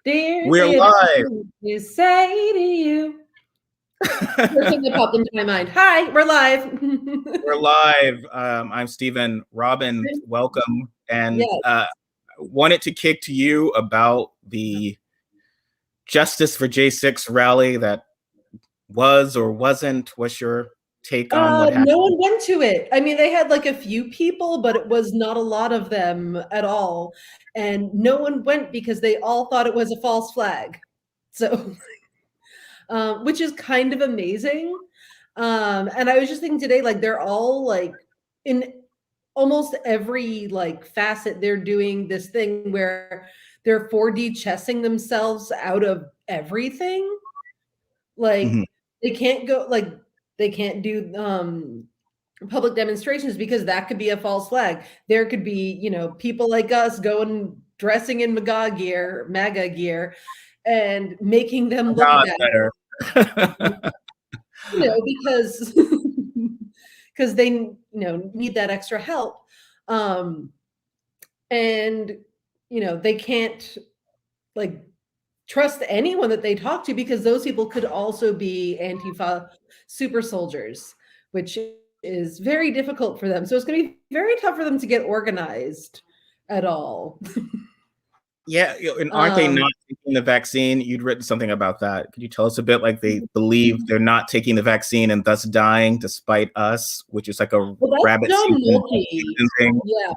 Dear, We're live. to say to you. First thing that popped into my mind. Hi, we're live. We're live. I'm Stephen. Robyn, welcome. And Yes. wanted to kick to you about the Justice for J6 rally that was or wasn't. What's your take on what happened? No one went to it. I mean, they had like a few people, but it was not a lot of them at all. And no one went because they all thought it was a false flag. So, which is kind of amazing. And I was just thinking today, like they're all like in almost every like facet, they're doing this thing where they're 4D chessing themselves out of everything. Like they can't go like they can't do public demonstrations because that could be a false flag. There could be, people like us going dressing in MAGA gear and making them look God, bad. better. Because because they need that extra help. And they can't like trust anyone that they talk to because those people could also be Antifa super soldiers, which is very difficult for them. So it's going to be very tough for them to get organized at all. Yeah, and aren't they not taking the vaccine? You'd written something about that. Could you tell us a bit? Like they believe they're not taking the vaccine and thus dying despite us, which is like a rabbit thing. Yeah.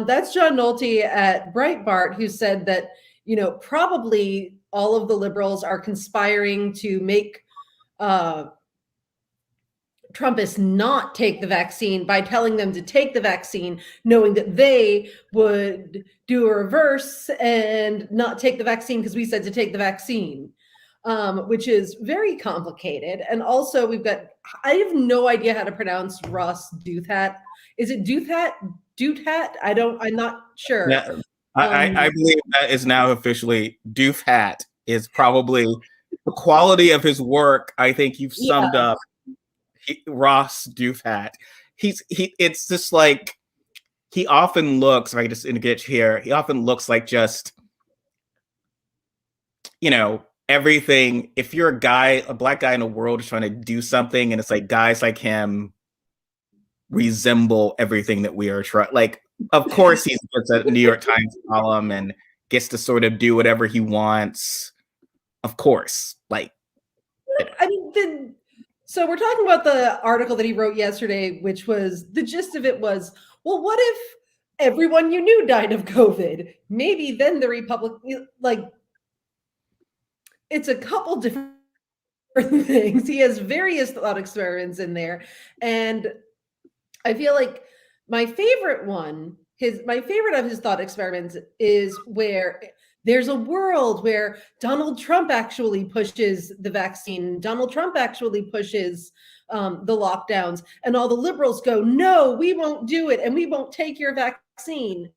That's John Nolte at Breitbart, who said that, probably all of the liberals are conspiring to make Trumpists not take the vaccine by telling them to take the vaccine, knowing that they would do a reverse and not take the vaccine because we said to take the vaccine, which is very complicated. And also I have no idea how to pronounce Ross Douthat. Is it Douthat? I'm not sure. Yeah, I believe that is now officially Douthat is probably the quality of his work. I think you've summed up Ross Douthat. It's just like he often looks, if I just engage here, he often looks like just, everything. If you're a black guy in the world is trying to do something, and it's like guys like him resemble everything that we are trying. Like, of course, he gets a New York Times column and gets to sort of do whatever he wants. Of course, like, I mean, so we're talking about the article that he wrote yesterday, which was the gist of it was, well, what if everyone you knew died of COVID? Maybe then the Republican, like, it's a couple different things. He has various thought experiments in there. And I feel like my favorite of his thought experiments is where there's a world where Donald Trump actually pushes the vaccine. Donald Trump actually pushes the lockdowns, and all the liberals go, no, we won't do it, and we won't take your vaccine.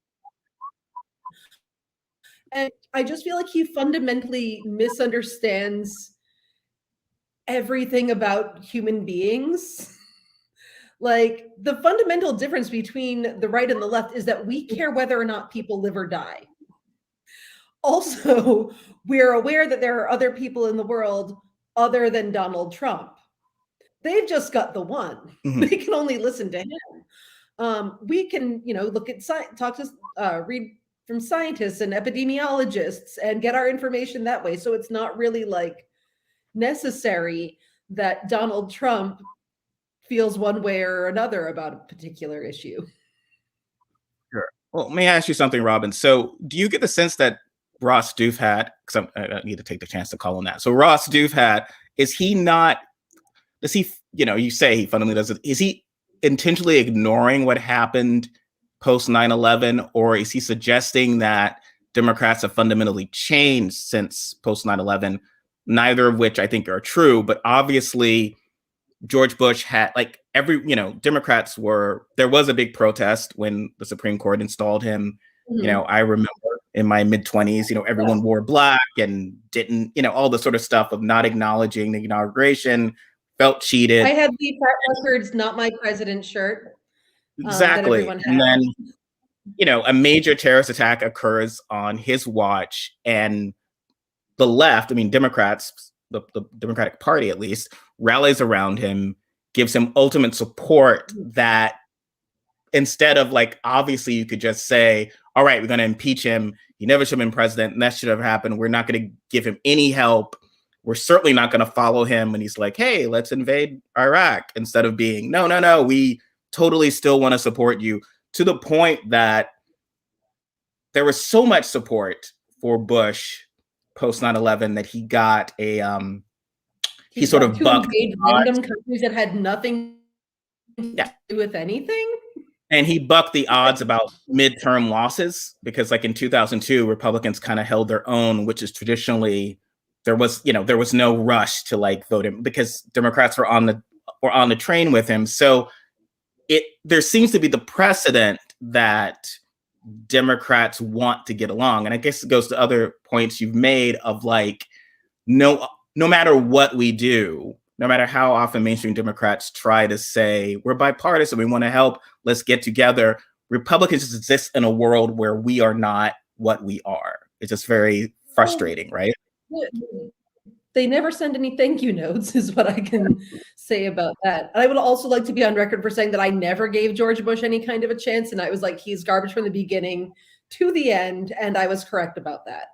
And I just feel like he fundamentally misunderstands everything about human beings. Like the fundamental difference between the right and the left is that we care whether or not people live or die. Also, we're aware that there are other people in the world other than Donald Trump. They've just got the one. Mm-hmm. They can only listen to him. We can, look at read from scientists and epidemiologists and get our information that way. So it's not really like necessary that Donald Trump feels one way or another about a particular issue. Sure. Well, let me ask you something, Robyn. So do you get the sense that Ross Douthat, because I need to take the chance to call him that. So Ross Douthat, does he, you say he fundamentally does it, is he intentionally ignoring what happened post 9/11, or is he suggesting that Democrats have fundamentally changed since post 9/11, neither of which I think are true, but obviously George Bush had Democrats there was a big protest when the Supreme Court installed him. Mm-hmm. I remember in my mid-20s, everyone wore black and didn't, all the sort of stuff of not acknowledging the inauguration, felt cheated. I had the Records, Not My President shirt. Exactly. And then a major terrorist attack occurs on his watch, and the left, Democrats, the Democratic Party at least, rallies around him, gives him ultimate support that instead of obviously you could just say, all right, we're going to impeach him. He never should have been president. And that should have happened. We're not going to give him any help. We're certainly not going to follow him. And he's like, hey, let's invade Iraq, instead of being, no, we totally still want to support you, to the point that there was so much support for Bush post 9/11 that he got he sort of bucked random countries that had nothing to do with anything. And he bucked the odds about midterm losses, because in 2002, Republicans kind of held their own, which is traditionally there was no rush to vote him, because Democrats were on the train with him. So there seems to be the precedent that Democrats want to get along. And I guess it goes to other points you've made of no matter what we do, no matter how often mainstream Democrats try to say we're bipartisan, we want to help, let's get together, Republicans exist in a world where we are not what we are. It's just very frustrating, right? They never send any thank you notes, is what I can say about that. I would also like to be on record for saying that I never gave George Bush any kind of a chance, and I was like, he's garbage from the beginning to the end, and I was correct about that.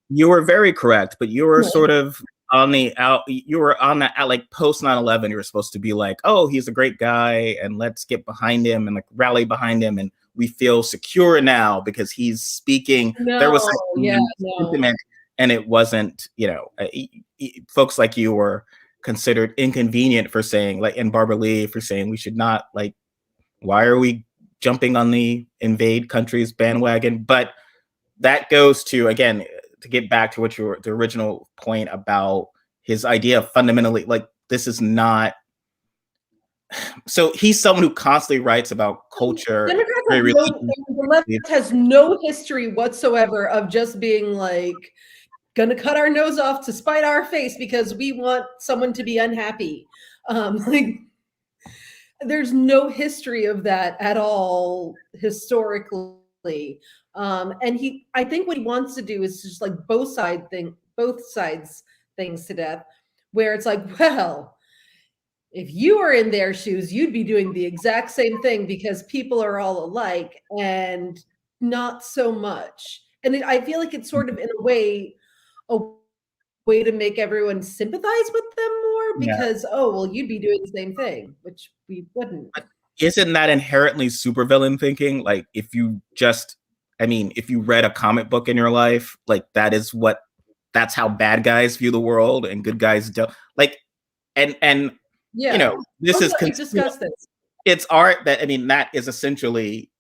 You were very correct, but you were sort of on the out. You were on that post 9/11. You were supposed to be like, oh, he's a great guy, and let's get behind him and rally behind him, and we feel secure now because he's speaking. There was sentiment, and it wasn't. Folks like you were considered inconvenient for saying, and Barbara Lee for saying we should not why are we jumping on the invade countries bandwagon? But that goes to, again, to get back to what the original point about his idea of fundamentally, this is not. So he's someone who constantly writes about culture. The left has no history whatsoever of just being gonna cut our nose off to spite our face because we want someone to be unhappy. There's no history of that at all historically. And I think what he wants to do is just both sides things to death, where it's well, if you were in their shoes, you'd be doing the exact same thing because people are all alike, and not so much. And I feel like it's sort of in a way to make everyone sympathize with them more, because you'd be doing the same thing, which we wouldn't. Isn't that inherently supervillain thinking? If you read a comic book in your life, that's how bad guys view the world and good guys don't. This is discuss this. It's art that that is essentially,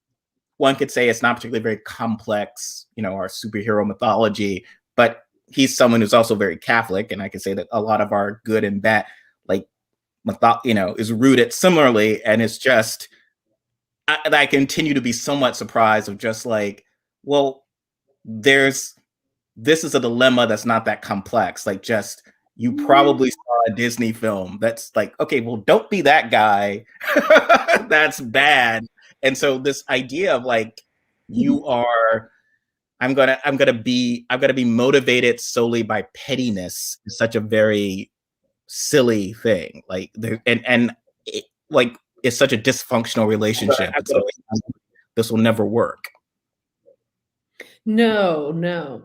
one could say it's not particularly very complex, our superhero mythology, but he's someone who's also very Catholic, and I can say that a lot of our good and bad, is rooted similarly, and it's just I continue to be somewhat surprised of just this is a dilemma that's not that complex. You probably saw a Disney film that's okay, well, don't be that guy. That's bad. And so this idea of you are. I'm gonna be motivated solely by pettiness is such a very silly thing. It's such a dysfunctional relationship. This will never work. No.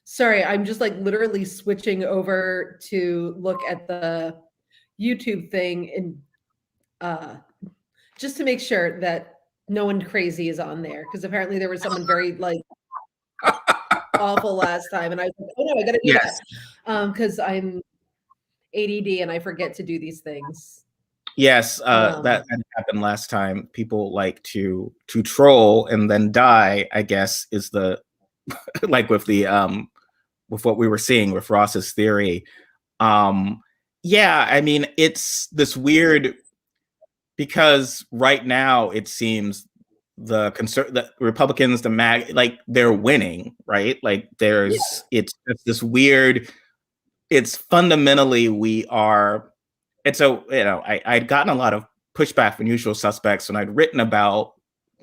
Sorry, I'm just literally switching over to look at the YouTube thing and just to make sure that no one crazy is on there, because apparently there was someone very awful last time, and I was like, oh no, I gotta do that because I'm ADD and I forget to do these things. Yes, that happened last time. People like to troll and then die, I guess, is the with the with what we were seeing with Ross's theory. It's this weird, because right now it seems the Republicans, they're winning, right? It's just this weird, it's fundamentally we are. And so, I'd gotten a lot of pushback from Usual Suspects when I'd written about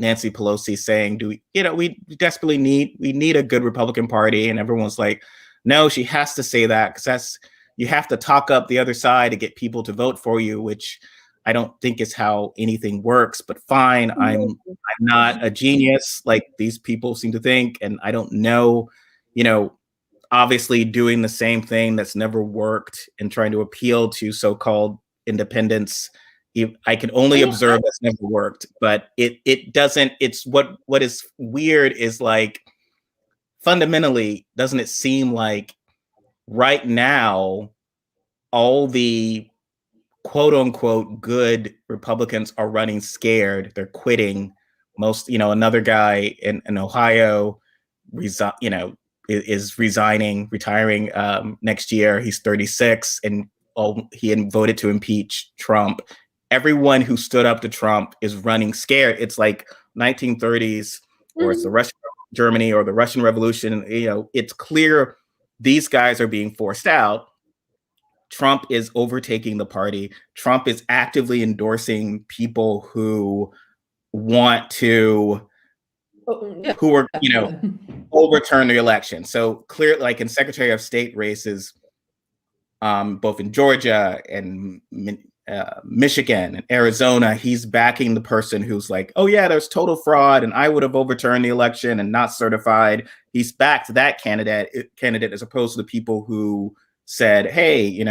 Nancy Pelosi saying, we desperately need a good Republican Party. And everyone's like, no, she has to say that because you have to talk up the other side to get people to vote for you, which I don't think is how anything works, but fine. I'm not a genius like these people seem to think. And I don't know, obviously doing the same thing that's never worked and trying to appeal to so-called independents. I can only observe that's never worked, but it doesn't. It's what is weird is like fundamentally, doesn't it seem like right now all the quote unquote good Republicans are running scared. They're quitting. Most, another guy in Ohio is retiring next year. He's 36 and he voted to impeach Trump. Everyone who stood up to Trump is running scared. It's like 1930s or it's the Russian Germany or the Russian Revolution. It's clear these guys are being forced out. Trump is overtaking the party. Trump is actively endorsing people who want to, who are, overturn the election. So clear, like in Secretary of State races, both in Georgia and Michigan and Arizona, he's backing the person who's like, oh yeah, there's total fraud and I would have overturned the election and not certified. He's backed that candidate as opposed to the people who said, hey,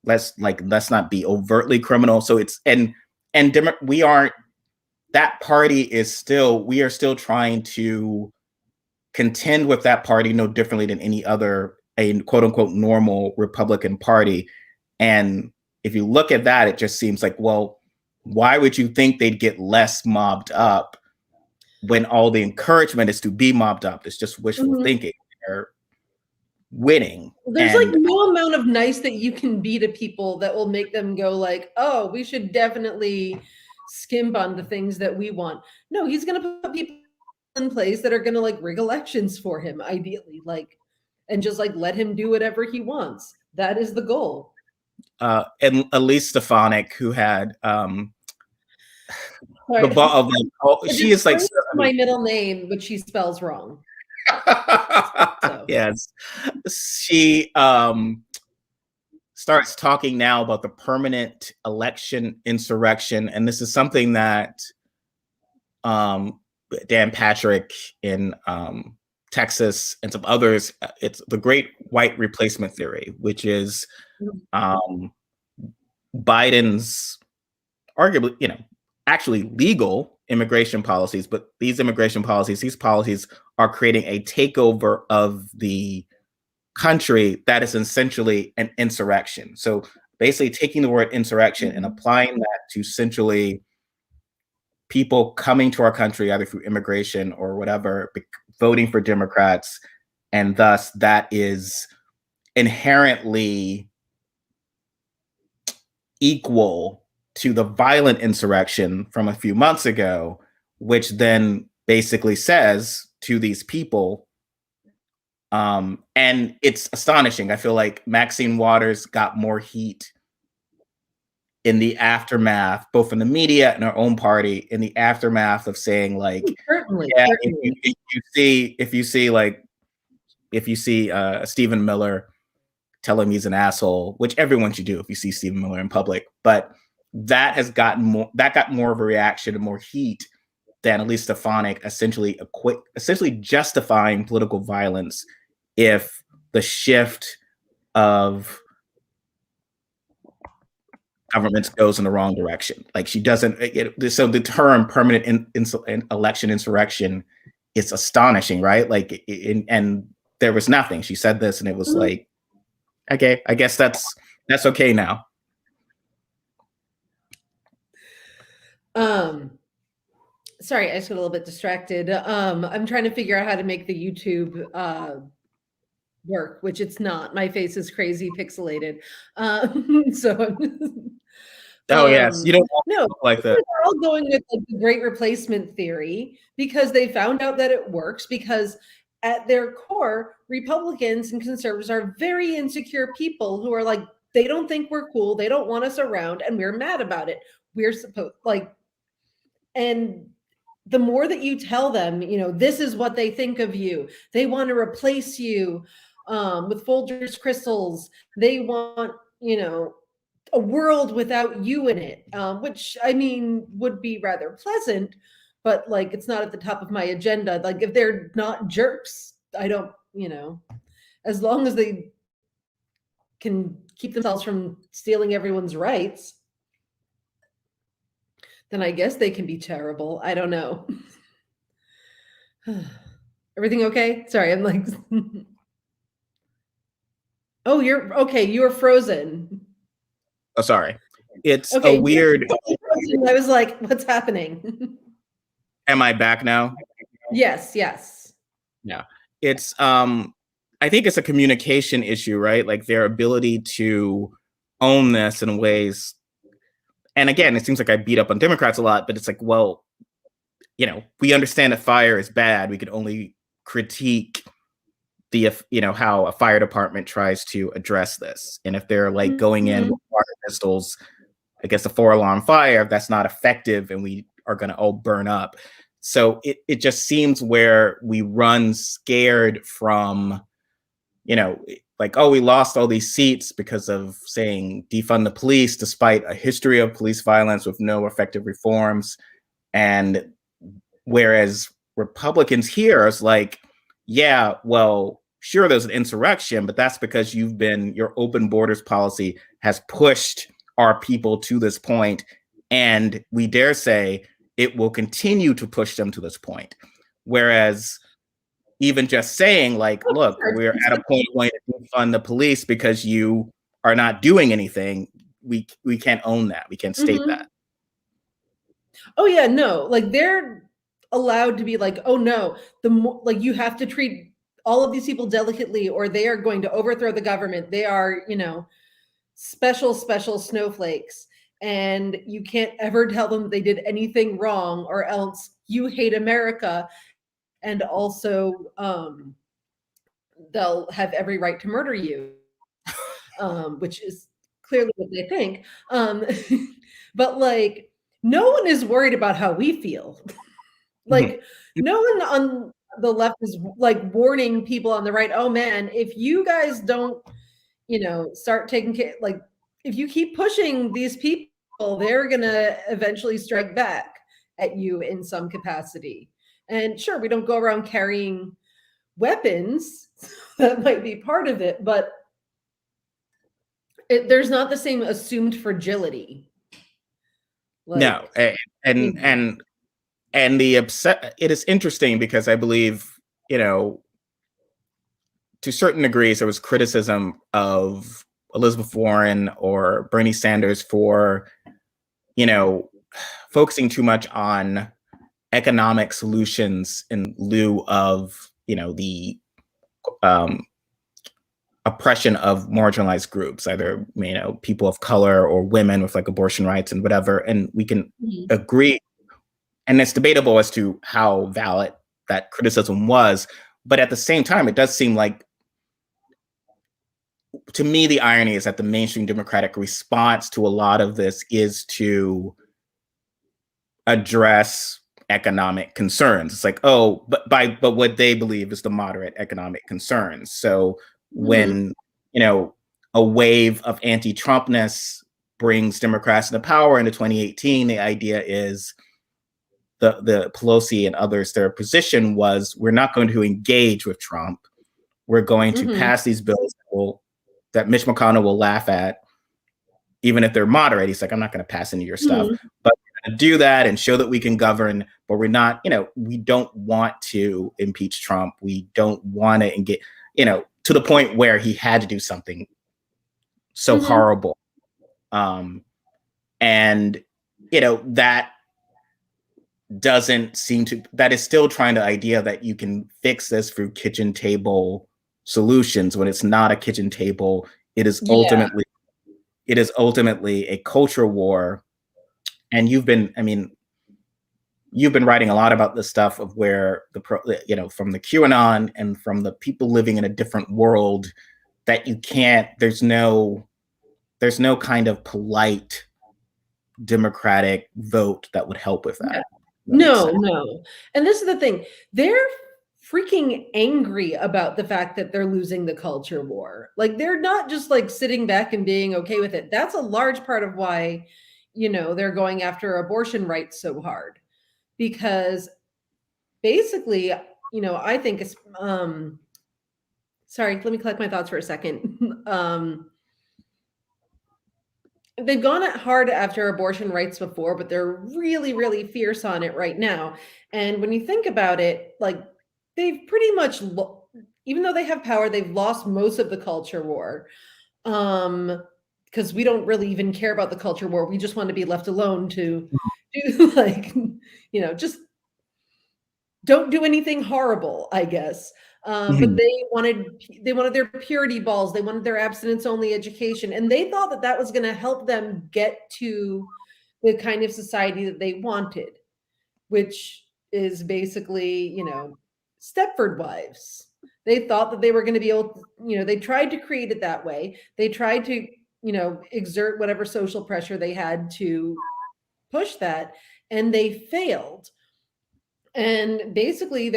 let's not be overtly criminal. So it's we aren't, that party is still, we are still trying to contend with that party no differently than any other, a quote unquote normal Republican Party. And if you look at that, it just seems like, well, why would you think they'd get less mobbed up when all the encouragement is to be mobbed up? It's just wishful thinking. They're winning. There's like no amount of nice that you can be to people that will make them go like, oh, we should definitely skimp on the things that we want. No, he's going to put people in place that are going to like rig elections for him, ideally, and just like let him do whatever he wants. That is the goal. And Elise Stefanik, who had the ball of she is like my middle name, but she spells wrong. So. Yes, she starts talking now about the permanent election insurrection, and this is something that Dan Patrick in Texas and some others, it's the great white replacement theory, which is Biden's arguably, actually legal immigration policies, but these policies are creating a takeover of the country that is essentially an insurrection. So basically taking the word insurrection and applying that to essentially people coming to our country either through immigration or whatever, voting for Democrats, and thus that is inherently equal to the violent insurrection from a few months ago, which then basically says to these people, and it's astonishing. I feel like Maxine Waters got more heat in the aftermath, both in the media and our own party, in the aftermath of saying like, certainly. If you see Stephen Miller, tell him he's an asshole, which everyone should do if you see Stephen Miller in public, but that got more of a reaction and more heat than Elise Stefanik essentially justifying political violence if the shift of governments goes in the wrong direction. Like she doesn't. So the term permanent election insurrection is astonishing, right? Like, and there was nothing. She said this, and it was like, okay, I guess that's okay now. Sorry, I just got a little bit distracted. I'm trying to figure out how to make the YouTube work, which it's not. My face is crazy pixelated. So yes, you don't look like that. They're all going with like the great replacement theory because they found out that it works, because at their core, Republicans and conservatives are very insecure people who are like, they don't think we're cool, they don't want us around, and we're mad about it. We're supposed and the more that you tell them, this is what they think of you. They want to replace you with Folgers crystals. They want, a world without you in it, which I mean would be rather pleasant, but like it's not at the top of my agenda. Like if they're not jerks, I don't, as long as they can keep themselves from stealing everyone's rights, then I guess they can be terrible. I don't know. Everything okay? Sorry, I'm like, oh, you're okay. You're frozen. Oh, sorry. It's Okay, a weird. I was like, what's happening? Am I back now? Yes, yes. Yeah. It's I think it's a communication issue, right? Like their ability to own this in ways. And again, it seems like I beat up on Democrats a lot, but it's like, well, we understand that fire is bad. We can only critique how a fire department tries to address this. And if they're like going in with water pistols against a 4-alarm fire, that's not effective and we are going to all burn up. So it just seems where we run scared from, like, oh, we lost all these seats because of saying defund the police, despite a history of police violence with no effective reforms. And whereas Republicans here is like, yeah, well, sure, there's an insurrection, but that's because your open borders policy has pushed our people to this point. And we dare say it will continue to push them to this point. Whereas even just saying like, look, we're at a point where we defund the police because you are not doing anything. We can't own that. We can't state that. Oh yeah, no, like they're allowed to be like, oh no, like you have to treat all of these people delicately or they are going to overthrow the government. They are, special snowflakes. And you can't ever tell them they did anything wrong or else you hate America. And also they'll have every right to murder you, which is clearly what they think. But like, no one is worried about how we feel. Like, no one on the left is like warning people on the right, oh man, if you guys don't, start taking care, like, if you keep pushing these people, they're going to eventually strike back at you in some capacity. And sure, we don't go around carrying weapons. That might be part of it, but there's not the same assumed fragility. Like, no, and the upset. It is interesting because I believe, to certain degrees, there was criticism of Elizabeth Warren or Bernie Sanders for, focusing too much on economic solutions in lieu of, the oppression of marginalized groups, either, people of color or women with like abortion rights and whatever. And we can agree. And it's debatable as to how valid that criticism was. But at the same time, it does seem like, to me, the irony is that the mainstream Democratic response to a lot of this is to address economic concerns. It's like, oh, but what they believe is the moderate economic concerns. So when, a wave of anti-Trumpness brings Democrats into power into 2018, the idea is the Pelosi and others, their position was, we're not going to engage with Trump. We're going to pass these bills that Mitch McConnell will laugh at, even if they're moderate. He's like, I'm not going to pass any of your stuff, but we're going to do that and show that we can govern, but we're not, we don't want to impeach Trump. We don't want to engage, to the point where he had to do something so horrible. And, that doesn't seem to, that is still trying the idea that you can fix this through kitchen table solutions when it's not a kitchen table. It is ultimately, a culture war. And you've been writing a lot about this stuff of where from the QAnon and from the people living in a different world that you can't, there's no kind of polite democratic vote that would help with that. That makes sense. No. And this is the thing. They're freaking angry about the fact that they're losing the culture war. Like they're not just like sitting back and being okay with it. That's a large part of why, they're going after abortion rights so hard. Because basically, I think it's sorry, let me collect my thoughts for a second. They've gone at hard after abortion rights before, but they're really, really fierce on it right now. And when you think about it, like they've pretty much, even though they have power, they've lost most of the culture war. Because we don't really even care about the culture war. We just want to be left alone to do like, just don't do anything horrible, I guess. But they wanted their purity balls. They wanted their abstinence only education. And they thought that that was going to help them get to the kind of society that they wanted, which is basically, Stepford wives. They thought that they were going to be able to, they tried to create it that way. They tried to, exert whatever social pressure they had to push that, and they failed. And basically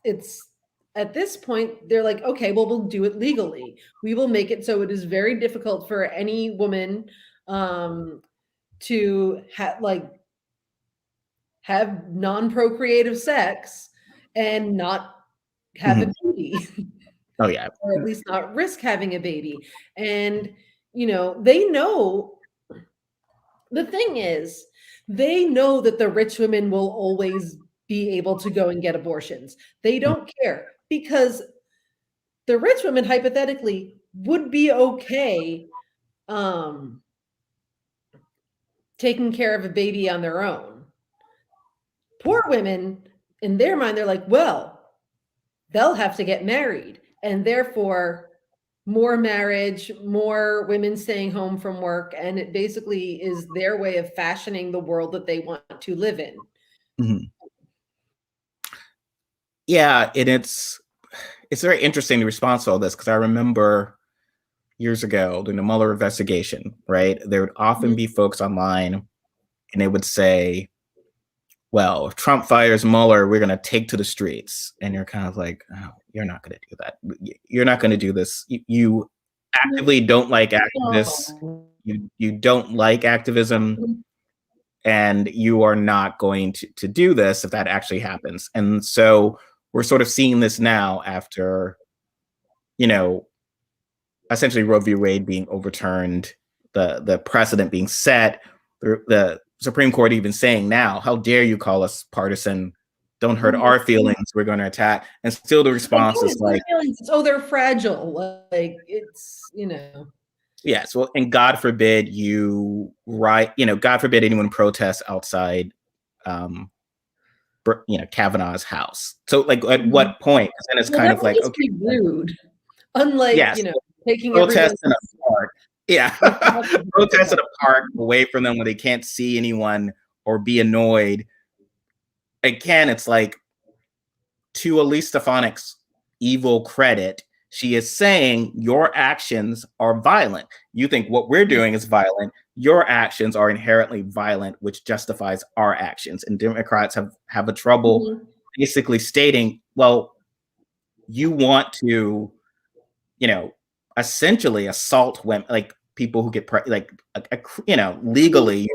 it's at this point, they're like, okay, well, we'll do it legally. We will make it so it is very difficult for any woman to have non-procreative sex and not have a baby. Oh yeah. Or at least not risk having a baby. And, they know, the thing is, they know that the rich women will always be able to go and get abortions. They don't care because the rich women hypothetically would be okay taking care of a baby on their own. Poor women, in their mind, they're like, well, they'll have to get married, and therefore more marriage, more women staying home from work, and it basically is their way of fashioning the world that they want to live in. Yeah, and it's very interesting the response to all this, because I remember years ago during the Mueller investigation, right? There would often be folks online and they would say, well, if Trump fires Mueller, we're going to take to the streets. And you're kind of like, oh, you're not going to do that. You're not going to do this. You actively don't like activists. You don't like activism. And you are not going to do this if that actually happens. And so we're sort of seeing this now after, essentially Roe v. Wade being overturned, the precedent being set, the Supreme Court even saying now, how dare you call us partisan? Don't hurt our feelings. We're going to attack. And still the response is like, oh, they're fragile. Like it's, Yes. Well, and God forbid God forbid anyone protests outside, Kavanaugh's house. So like at what point? And it's kind of like, okay, rude. Unlike, yes, taking protest in a park. Yeah. Protest in a park away from them where they can't see anyone or be annoyed. Again, it's like, to Elise Stefanik's evil credit, she is saying your actions are violent. You think what we're doing is violent. Your actions are inherently violent, which justifies our actions. And Democrats have a trouble basically stating, well, you want to, essentially assault women, like people who get legally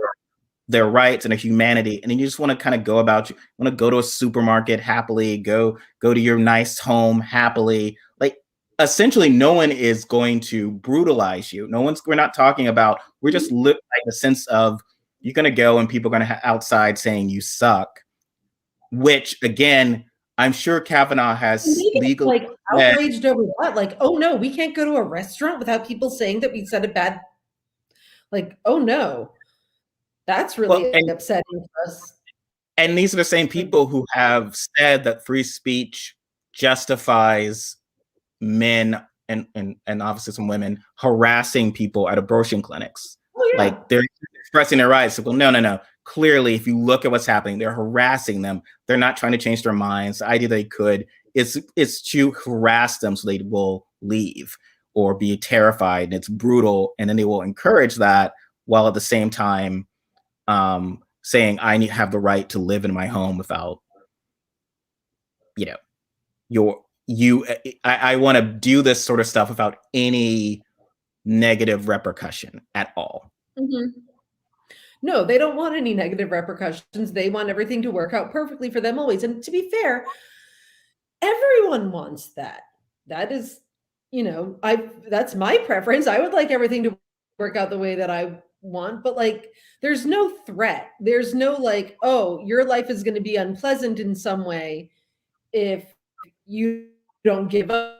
their rights and their humanity, and then you just want to kind of go about, you want to go to a supermarket happily, go to your nice home happily. Like essentially no one is going to brutalize you. We're not talking about, we're just like a sense of, you're going to go and people are going to outside saying you suck, which again, I'm sure Kavanaugh has legally like outraged over that. Like, oh no, we can't go to a restaurant without people saying that we said a bad, like, oh no. That's really upsetting for us. And these are the same people who have said that free speech justifies men and obviously some women harassing people at abortion clinics. Oh, yeah. Like they're expressing their rights. Well, no. Clearly, if you look at what's happening, they're harassing them. They're not trying to change their minds. The idea they could is to harass them so they will leave or be terrified. And it's brutal. And then they will encourage that while at the same time saying I have the right to live in my home without, you know, I want to do this sort of stuff without any negative repercussion at all. Mm-hmm. No, they don't want any negative repercussions. They want everything to work out perfectly for them always. And to be fair, everyone wants that. That is, that's my preference. I would like everything to work out the way that I want, but like, there's no threat. There's no like, oh, your life is going to be unpleasant in some way if you don't give us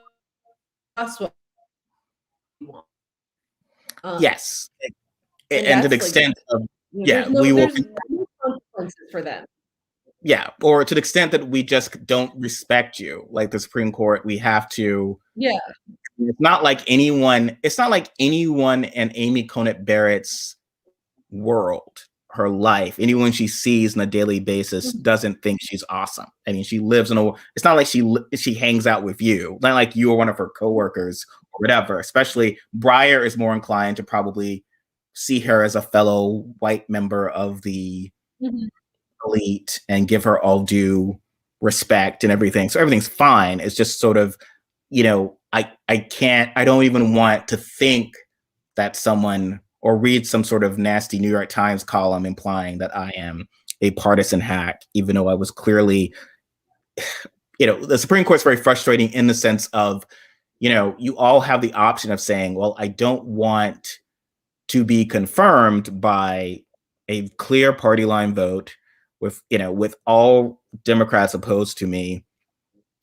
what we want. Yes. And to the extent of, there's no consequences for them. Yeah, or to the extent that we just don't respect you, like the Supreme Court, we have to. Yeah. It's not like anyone in Amy Conant Barrett's world, her life, anyone she sees on a daily basis doesn't think she's awesome. I mean, she lives in it's not like she hangs out with you, not like you are one of her coworkers or whatever. Especially Breyer is more inclined to probably see her as a fellow white member of the elite and give her all due respect and everything. So everything's fine. It's just sort of, I don't even want to think that someone or read some sort of nasty New York Times column implying that I am a partisan hack, even though I was clearly, the Supreme Court's very frustrating in the sense of, you all have the option of saying, well, I don't want to be confirmed by a clear party line vote with all Democrats opposed to me.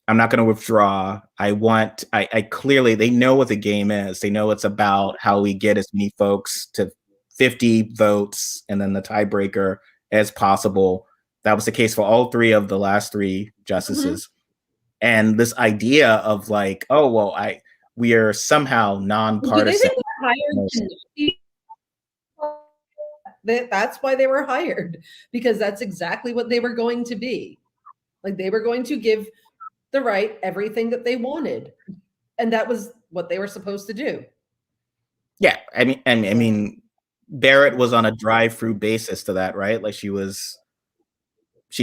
I'm not going to withdraw. I clearly, they know what the game is. They know it's about how we get as many folks to 50 votes and then the tiebreaker as possible. That was the case for all three of the last three justices. And this idea of like, oh, well, we are somehow nonpartisan. That's why they were hired, because that's exactly what they were going to be. Like, they were going to give the right everything that they wanted, and that was what they were supposed to do. Yeah, I mean, Barrett was on a drive-through basis to that, right? Like she's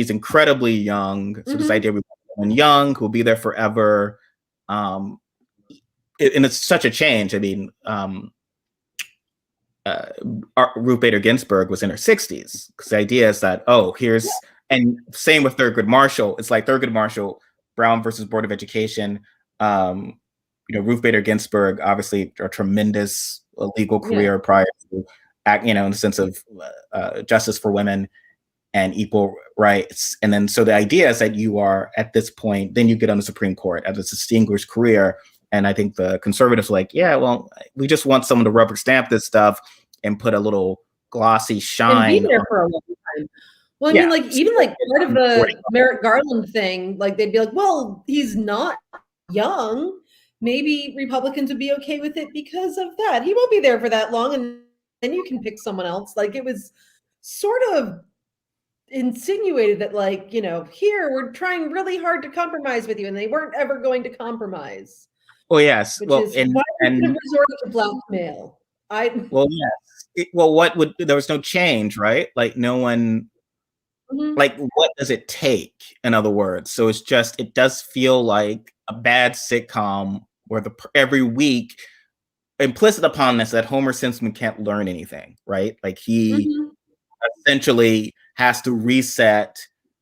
incredibly young. So this idea of someone young who'll be there forever, and it's such a change. I mean, Ruth Bader Ginsburg was in her 60s. Because the idea is that, and same with Thurgood Marshall. It's like Thurgood Marshall, Brown versus Board of Education. Ruth Bader Ginsburg, obviously a tremendous legal career prior to, in the sense of justice for women and equal rights. And then, so the idea is that you are at this point, then you get on the Supreme Court as a distinguished career. And I think the conservatives are like, yeah, well, we just want someone to rubber stamp this stuff and put a little glossy shine. And be there for a long time. Well, I mean, like, even like part of the Merrick Garland thing, like they'd be like, well, he's not young. Maybe Republicans would be okay with it because of that. He won't be there for that long, and then you can pick someone else. Like, it was sort of insinuated that, like, here we're trying really hard to compromise with you, and they weren't ever going to compromise. Oh yes, why would have resorted to blackmail? There was no change, right? Like no one. Like, what does it take? In other words, so it does feel like a bad sitcom where every week, implicit upon this, that Homer Simpson can't learn anything, right? Like he essentially has to reset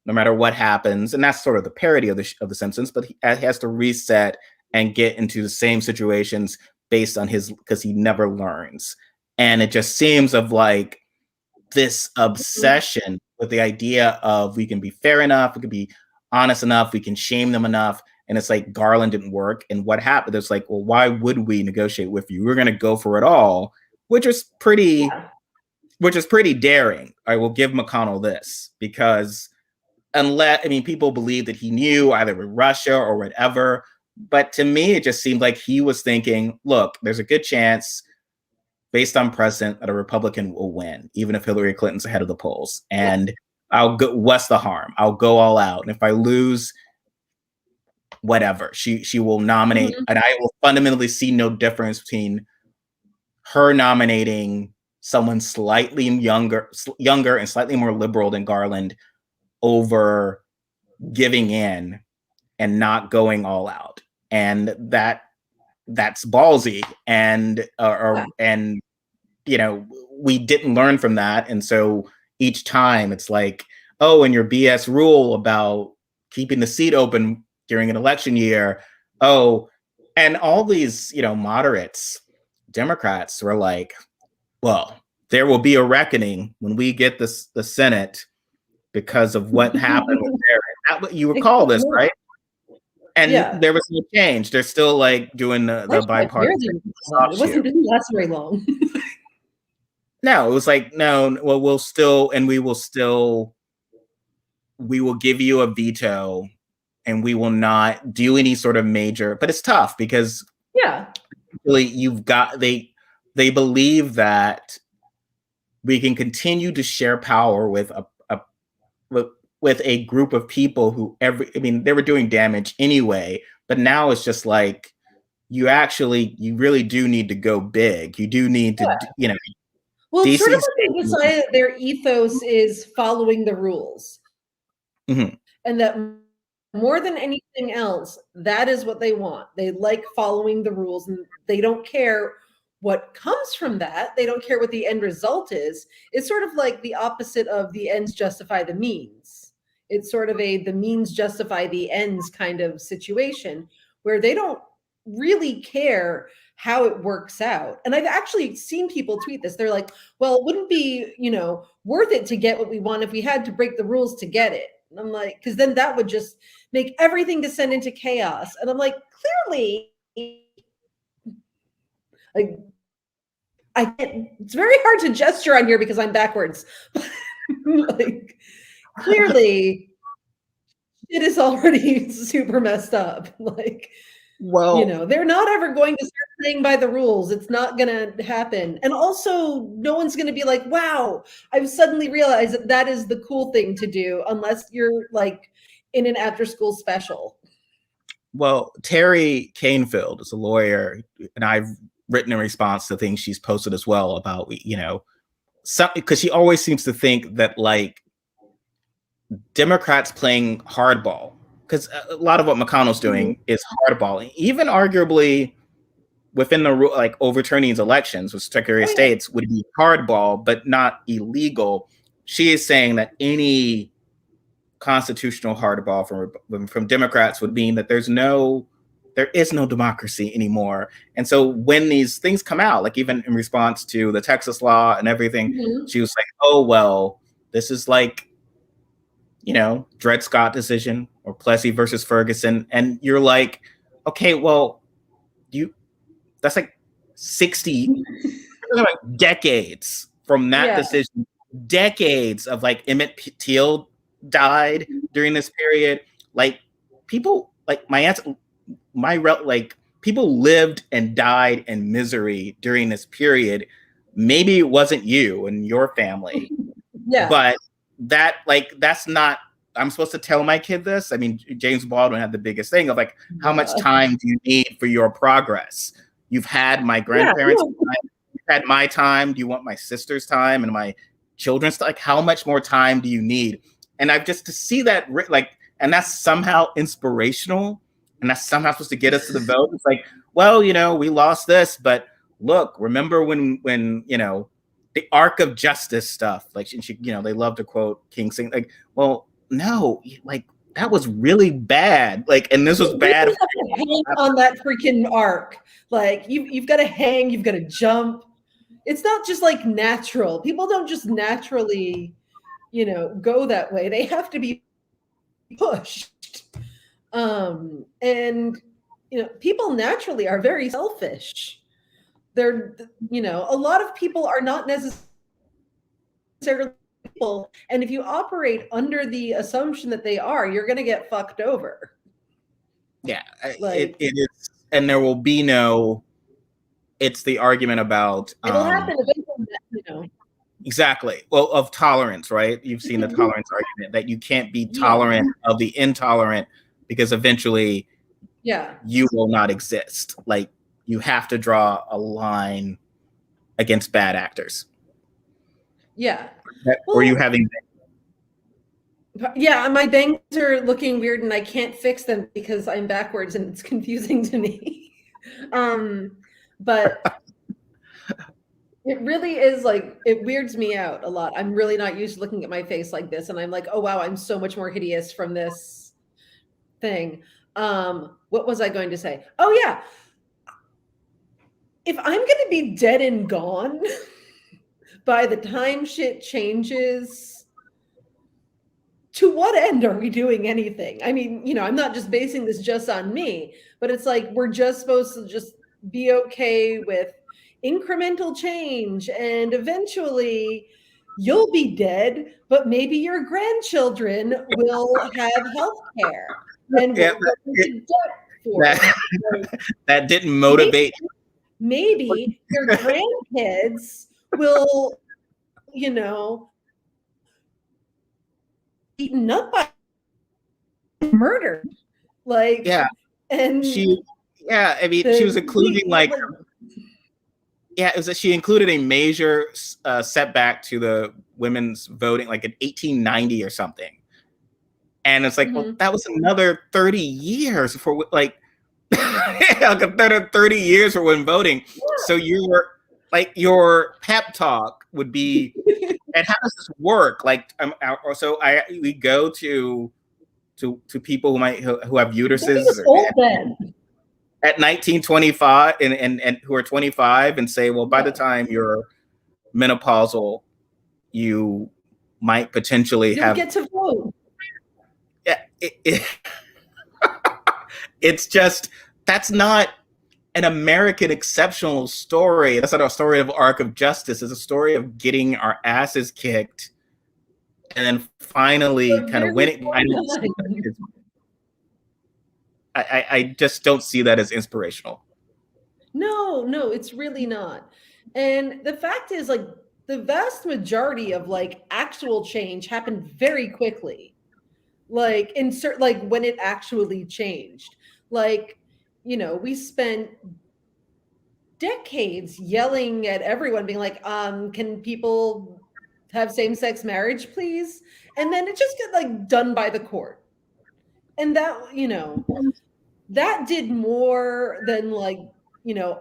no matter what happens, and that's sort of the parody of the Simpsons. But he has to reset and get into the same situations based on because he never learns, and it just seems of like this obsession with the idea of we can be fair enough, we can be honest enough, we can shame them enough. And it's like Garland didn't work. And what happened? It's like, well, why would we negotiate with you? We're going to go for it all, which is pretty daring. I will give McConnell this, because people believe that he knew either with Russia or whatever. But to me, it just seemed like he was thinking, look, there's a good chance based on precedent that a Republican will win, even if Hillary Clinton's ahead of the polls. And I'll go, what's the harm? I'll go all out. And if I lose, whatever, she will nominate. And I will fundamentally see no difference between her nominating someone slightly younger and slightly more liberal than Garland over giving in and not going all out. And that's ballsy. And and we didn't learn from that. And so each time it's like, oh, and your BS rule about keeping the seat open during an election year. Oh, and all these, moderates, Democrats were like, well, there will be a reckoning when we get the Senate because of what happened with Barrett. You recall this, right? And there was no change. They're still like doing the bipartisan. It didn't last very long. No, it was like, no, well, we will give you a veto and we will not do any sort of major, but it's tough because really they believe that we can continue to share power with a group of people who they were doing damage anyway, but now it's just like, you really do need to go big. You do need to, Well, it's sort of like they decided that their ethos is following the rules. Mm-hmm. And that more than anything else, that is what they want. They like following the rules, and they don't care what comes from that. They don't care what the end result is. It's sort of like the opposite of the ends justify the means. It's sort of the means justify the ends kind of situation where they don't really care how it works out. And I've actually seen people tweet this. They're like, well, it wouldn't be, worth it to get what we want if we had to break the rules to get it. And I'm like, because then that would just make everything descend into chaos. And I'm like, clearly, it's very hard to gesture on here because I'm backwards. Like, clearly, it is already super messed up. Like, well, they're not ever going to start playing by the rules. It's not going to happen. And also, no one's going to be like, wow, I've suddenly realized that is the cool thing to do, unless you're like in an after-school special. Well, Terry Canfield is a lawyer, and I've written in response to things she's posted as well about, because she always seems to think that like Democrats playing hardball, because a lot of what McConnell's doing is hardballing, even arguably within the rule, like overturning these elections with Secretary of States would be hardball, but not illegal. She is saying that any constitutional hardball from Democrats would mean that there is no democracy anymore. And so when these things come out, like even in response to the Texas law and everything, she was like, oh, well, this is like, Dred Scott decision or Plessy versus Ferguson. And you're like, okay, well, that's like 60 decades from that decision, decades of like Emmett Till died during this period. Like people, like people lived and died in misery during this period. Maybe it wasn't you and your family, but that's not, I'm supposed to tell my kid this. I mean, James Baldwin had the biggest thing of like, how much time do you need for your progress? You've had my grandparents' time, you've had my time. Do you want my sister's time and my children's time? Like, how much more time do you need? And I've just to see that, like, and that's somehow inspirational, and that's somehow supposed to get us to the vote. It's like, well, we lost this, but look, remember when the arc of justice stuff, like she they love to quote King Sing, like, well, no, like that was really bad. Like, and this was bad. Hang on that freaking arc. Like you've got to hang, you've got to jump. It's not just like natural. People don't just naturally, go that way. They have to be pushed. And people naturally are very selfish. They're, a lot of people are not necessarily people, and if you operate under the assumption that they are, you're going to get fucked over. Yeah, it is, and there will be no. It's the argument about it'll happen eventually. Exactly. Well, of tolerance, right? You've seen the tolerance argument that you can't be tolerant of the intolerant because eventually, you will not exist. Like you have to draw a line against bad actors. Yeah. Or you Well, having yeah, my bangs are looking weird and I can't fix them because I'm backwards and it's confusing to me. But it really is like, it weirds me out a lot. I'm really not used to looking at my face like this. And I'm like, oh, wow, I'm so much more hideous from this thing. What was I going to say? Oh, yeah. If I'm going to be dead and gone by the time shit changes, to what end are we doing anything? I mean, I'm not just basing this just on me, but it's like we're just supposed to just be okay with incremental change, and eventually you'll be dead, but maybe your grandchildren will have health care and yeah, will go into debt for it. that didn't motivate. Maybe your grandkids will, eaten up by murdered. Like, Yeah. and She was including she included a major setback to the women's voting, like in 1890 or something. And it's like, well, that was another 30 years for like, another 30 years for women voting. Yeah. So your pep talk would be, and how does this work? Like, we go to people who have uteruses at 1925 and who are 25 and say, well, by the time you're menopausal, you might potentially get to vote. Yeah, it's just, that's not an American exceptional story. That's not a story of arc of justice. It's a story of getting our asses kicked and then finally kind of winning. I just don't see that as inspirational. No, it's really not. And the fact is, like, the vast majority of like actual change happened very quickly. Like when it actually changed. Like, we spent decades yelling at everyone, being like, can people have same-sex marriage, please? And then it just got like done by the court. And that, that did more than like,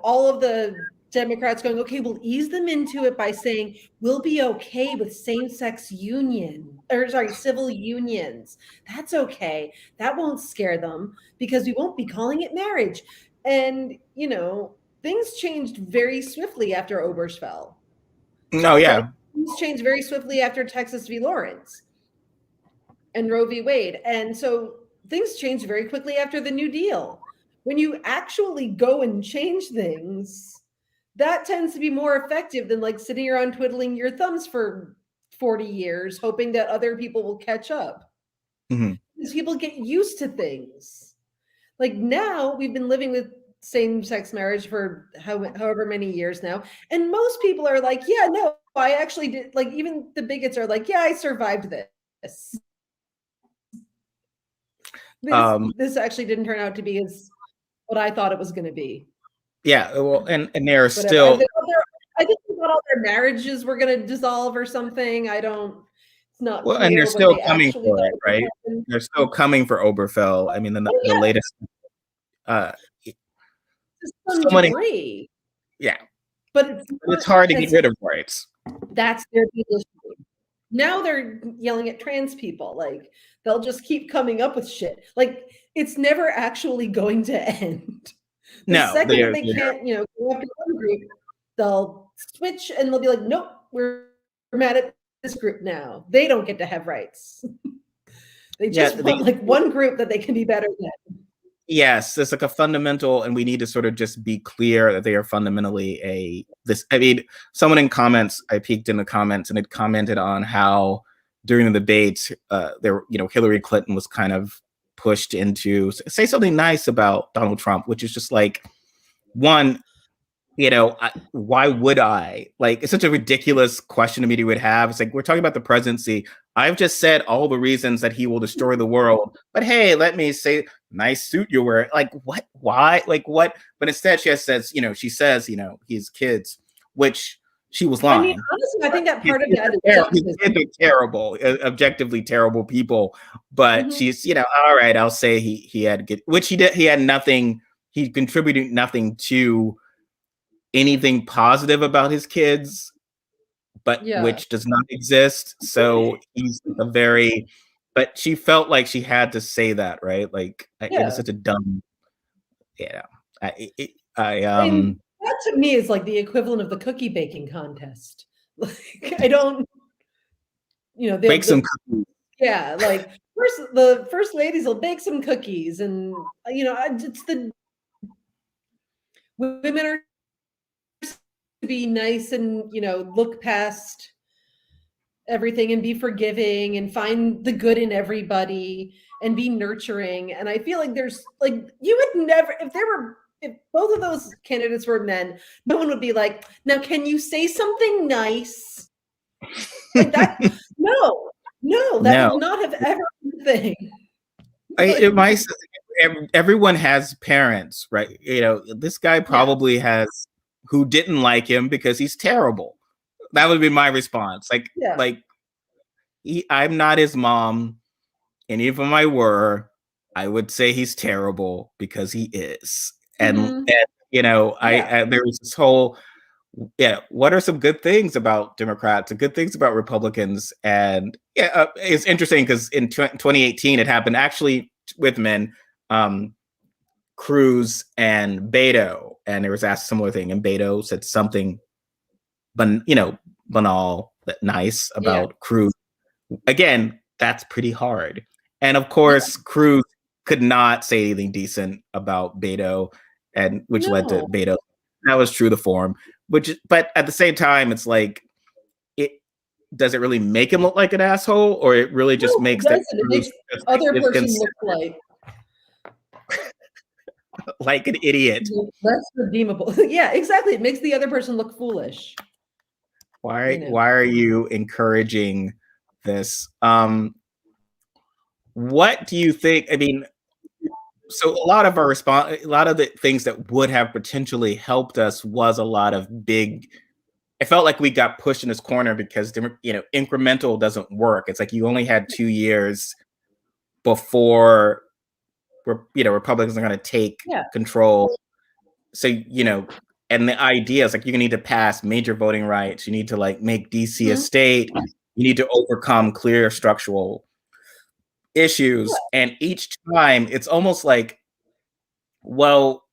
all of the Democrats going, okay, we'll ease them into it by saying we'll be okay with same-sex civil unions. That's okay. That won't scare them because we won't be calling it marriage. And, things changed very swiftly after Obergefell. No, yeah. Things changed very swiftly after Texas v. Lawrence and Roe v. Wade. And so things changed very quickly after the New Deal. When you actually go and change things, that tends to be more effective than like sitting around twiddling your thumbs for 40 years, hoping that other people will catch up. Mm-hmm. Because people get used to things. Like now we've been living with same-sex marriage for however many years now. And most people are like, yeah, no, I actually did. Like even the bigots are like, yeah, I survived this. This actually didn't turn out to be as what I thought it was going to be. Yeah, well, and they're still. I think they thought all their marriages were going to dissolve or something. I don't. It's not. Well, and they're still coming for it, right? They're still coming for Obergefell. I mean, the latest. Degree. Yeah, but it's hard to get rid of rights. That's their biggest. Now they're yelling at trans people. Like they'll just keep coming up with shit. Like it's never actually going to end. The second they can't, go up to one group, they'll switch and they'll be like, nope, we're mad at this group now. They don't get to have rights. They just want like one group that they can be better than. Yes, it's like a fundamental, and we need to sort of just be clear that they are fundamentally someone in comments, I peeked in the comments and it commented on how during the debates, Hillary Clinton was kind of pushed into say something nice about Donald Trump, which is just like, one, why would I? Like, it's such a ridiculous question the media would have. It's like, we're talking about the presidency. I've just said all the reasons that he will destroy the world. But hey, let me say, nice suit you're wearing. Like, what? Why? Like, what? But instead, she says, he has kids, which she was I mean, lying. honestly, I think that part of that is His kids are terrible, objectively terrible people. But she's, all right, I'll say he had good, which he did. He had nothing. He contributed nothing to anything positive about his kids, but which does not exist. So he's but she felt like she had to say that, right? Like it is such a dumb, And that to me is like the equivalent of the cookie baking contest. Like I don't, bake some cookies. Yeah, like the first ladies will bake some cookies, and it's the women are to be nice and look past everything and be forgiving and find the good in everybody and be nurturing. And I feel like there's like you would never, if both of those candidates were men, no one would be like, now can you say something nice like that? No, that would not have ever been a thing. Everyone has parents, right? This guy probably has who didn't like him because he's terrible. That would be my response. I'm not his mom, and even if I were, I would say he's terrible because he is. And there was this whole, what are some good things about Democrats and good things about Republicans? And it's interesting because in 2018, it happened actually with men, Cruz and Beto, and there was asked a similar thing, and Beto said something, banal but nice about Cruz. Again, that's pretty hard. And of course, Cruz could not say anything decent about Beto, and which led to Beto. That was true to form. But at the same time, it's like, does it really make him look like an asshole, or it really just makes it makes other person look like an idiot. That's redeemable. Yeah, exactly. It makes the other person look foolish. Why are you encouraging this? What do you think? I mean, so a lot of the things that would have potentially helped us was a lot of big. I felt like we got pushed in this corner because incremental doesn't work. It's like you only had 2 years before Republicans are going to take control. So and the idea is like you need to pass major voting rights. You need to like make DC a state. You need to overcome clear structural issues. And each time it's almost like, well,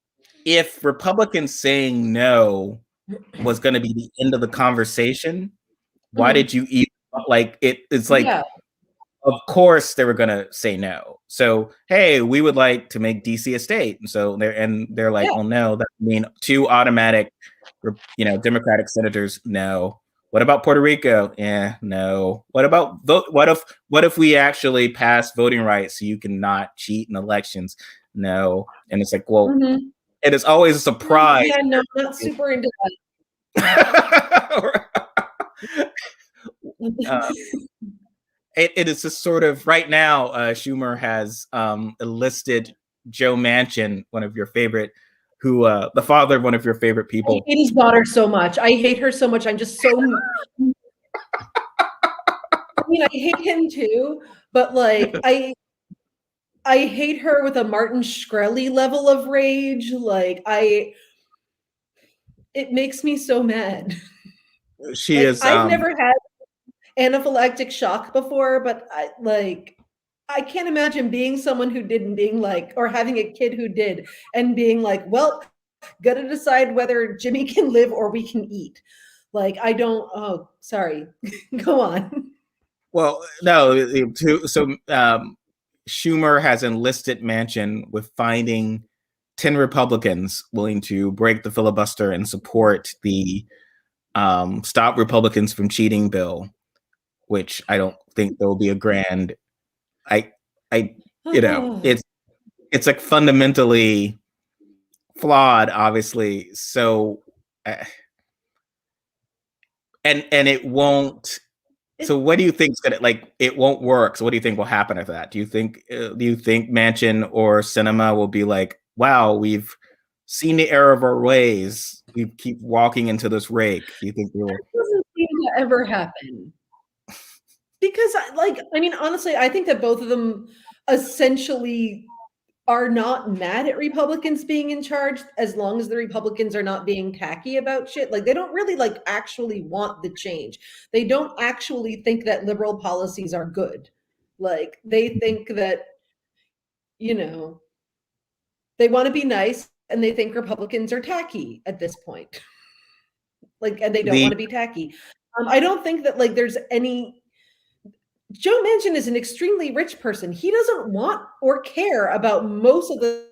if Republicans saying no was going to be the end of the conversation, why did you even like it? It's like, of course they were going to say no. So, hey, we would like to make DC a state. And so they're like, oh no, that would mean 2 automatic, Democratic senators. No. What about Puerto Rico? No. What about what if we actually pass voting rights so you cannot cheat in elections? No. And it's like, well, it is always a surprise. Yeah, no, I'm not super into that. It is just sort of right now. Schumer has enlisted Joe Manchin, one of your favorite, the father of one of your favorite people. I hate his daughter so much. I hate her so much. I'm just so. I mean, I hate him too, but like I hate her with a Martin Shkreli level of rage. Like it makes me so mad. She is. I've never had anaphylactic shock before, but I can't imagine being someone who did and being like, or having a kid who did and being like, well, gotta decide whether Jimmy can live or we can eat. Like, I don't, oh, sorry. Go on. Well, no, so Schumer has enlisted Manchin with finding 10 Republicans willing to break the filibuster and support the Stop Republicans from Cheating bill, which I don't think there will be a grand. It's like fundamentally flawed, obviously. So, and it won't. So, what do you think? It won't work. So, what do you think will happen after that? Do you think Manchin or Sinema will be like, "Wow, we've seen the error of our ways. we keep walking into this rake? Do you think we will? That doesn't seem to ever happen. Because, honestly, I think that both of them essentially are not mad at Republicans being in charge as long as the Republicans are not being tacky about shit. Like, they don't really actually want the change. They don't actually think that liberal policies are good. Like, they think that, they want to be nice and they think Republicans are tacky at this point. And they don't want to be tacky. I don't think that there's any. Joe Manchin is an extremely rich person. He doesn't want or care about most of the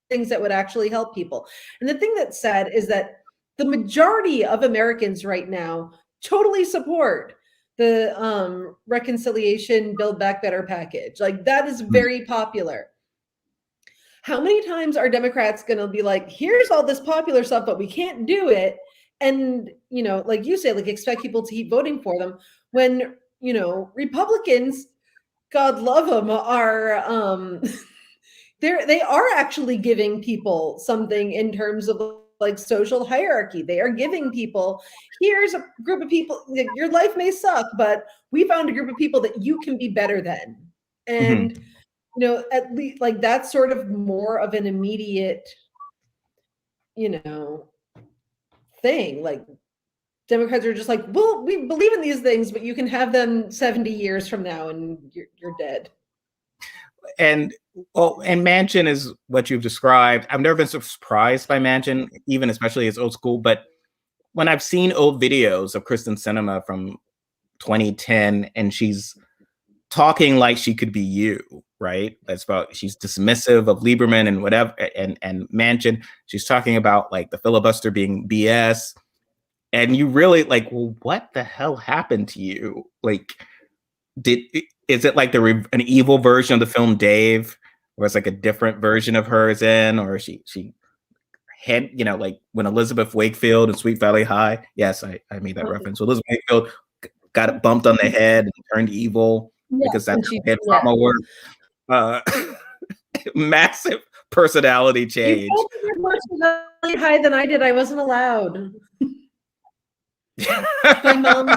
things that would actually help people. And the thing that's sad is that the majority of Americans right now totally support the reconciliation Build Back Better package. That is very popular. How many times are Democrats going to be like, here's all this popular stuff, but we can't do it? And, like you say, expect people to keep voting for them when, Republicans, God love them, are they are actually giving people something in terms of social hierarchy. They are giving people, here's a group of people, your life may suck, but we found a group of people that you can be better than. And at least that's sort of more of an immediate, thing. Democrats are just well, we believe in these things, but you can have them 70 years from now and you're dead. And Manchin is what you've described. I've never been surprised by Manchin, even especially as old school. But when I've seen old videos of Kristen Sinema from 2010, and she's talking like she could be you, right? That's about, she's dismissive of Lieberman and whatever, and Manchin. She's talking about the filibuster being BS. And you really well, what the hell happened to you? Is it an evil version of the film Dave, or it's a different version of hers in, or she had, when Elizabeth Wakefield in Sweet Valley High? Yes, I made that reference. So Elizabeth Wakefield got it bumped on the head and turned evil because that's how head trauma works. Massive personality change. You told me more Sweet Valley High than I did. I wasn't allowed. My mom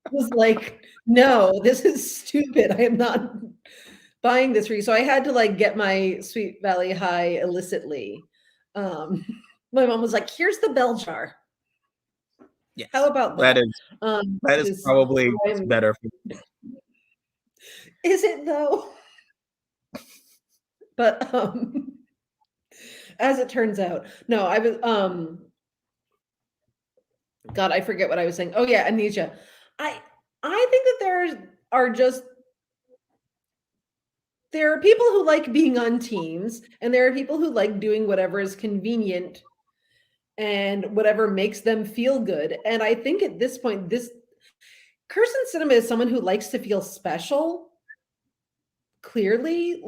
was like, no, this is stupid. I am not buying this for you. So I had to get my Sweet Valley High illicitly. My mom was like, here's the bell jar. Yes. How about that? That is probably better. Is it though? But as it turns out, no, I was God, I forget what I was saying. Oh yeah, amnesia. I think that there are people who like being on teams, and there are people who like doing whatever is convenient and whatever makes them feel good. And I think at this point, Kirsten Sinema is someone who likes to feel special, clearly,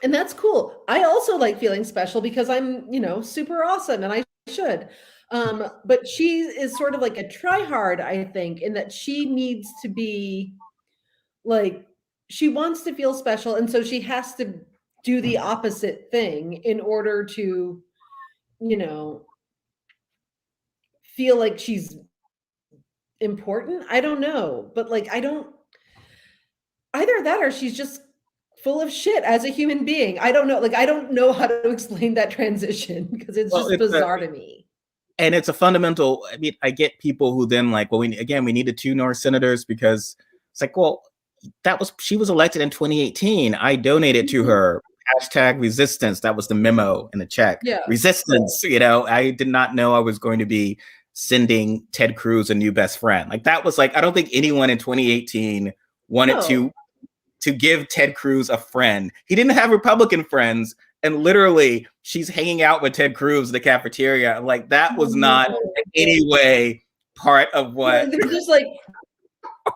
and that's cool. I also like feeling special because I'm, super awesome, and I should. But she is sort of a tryhard, I think, in that she needs to be she wants to feel special, and so she has to do the opposite thing in order to, feel like she's important. I don't know, but I don't, either that or she's just full of shit as a human being. I don't know. I don't know how to explain that transition because it's just bizarre to me. And it's a fundamental, I get people who then well, we needed 2 North senators because it's well, she was elected in 2018. I donated to her. #resistance. That was the memo in the check. Yeah. Resistance. I did not know I was going to be sending Ted Cruz a new best friend. That was I don't think anyone in 2018 wanted to give Ted Cruz a friend. He didn't have Republican friends. And literally, she's hanging out with Ted Cruz in the cafeteria. That was not in any way part of what. They're just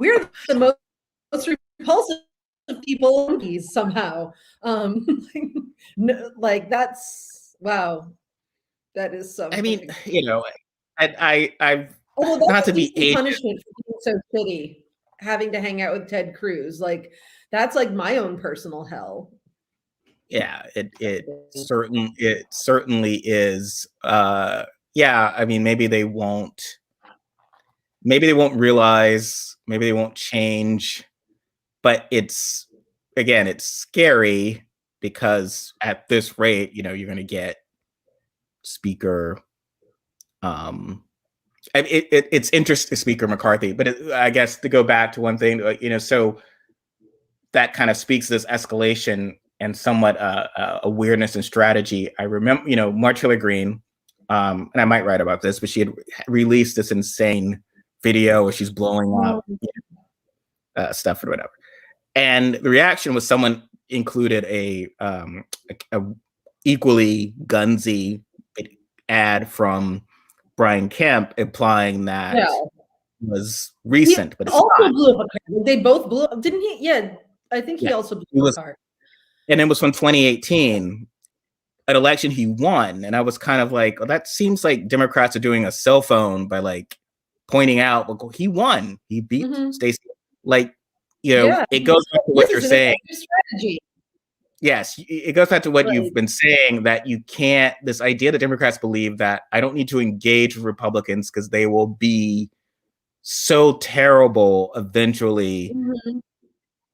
we're the most repulsive people somehow. That's wow. That is something. I've that's not to be punishment for being so shitty, having to hang out with Ted Cruz. That's my own personal hell. Yeah, it certainly is. Yeah, I mean, maybe they won't realize, maybe they won't change, but it's, again, it's scary because at this rate, you're going to get Speaker, it's interesting, Speaker McCarthy, but I guess to go back to one thing, so that kind of speaks to this escalation and somewhat a weirdness in strategy. I remember, Marjorie Greene, and I might write about this, but she had released this insane video where she's blowing up stuff or whatever. And the reaction was someone included a equally gunsy ad from Brian Kemp implying that it was recent, but it's also not. blew up a car. They both blew up, didn't he? Yeah, I think he also blew up a car. And it was from 2018, an election he won. And I was kind of like, oh, that seems like Democrats are doing a cell phone by like pointing out, well, he won. He beat Stacey. Like, it goes back to what you're saying. Strategy. Yes, it goes back to what you've been saying, that you can't, this idea that Democrats believe that I don't need to engage with Republicans because they will be so terrible eventually.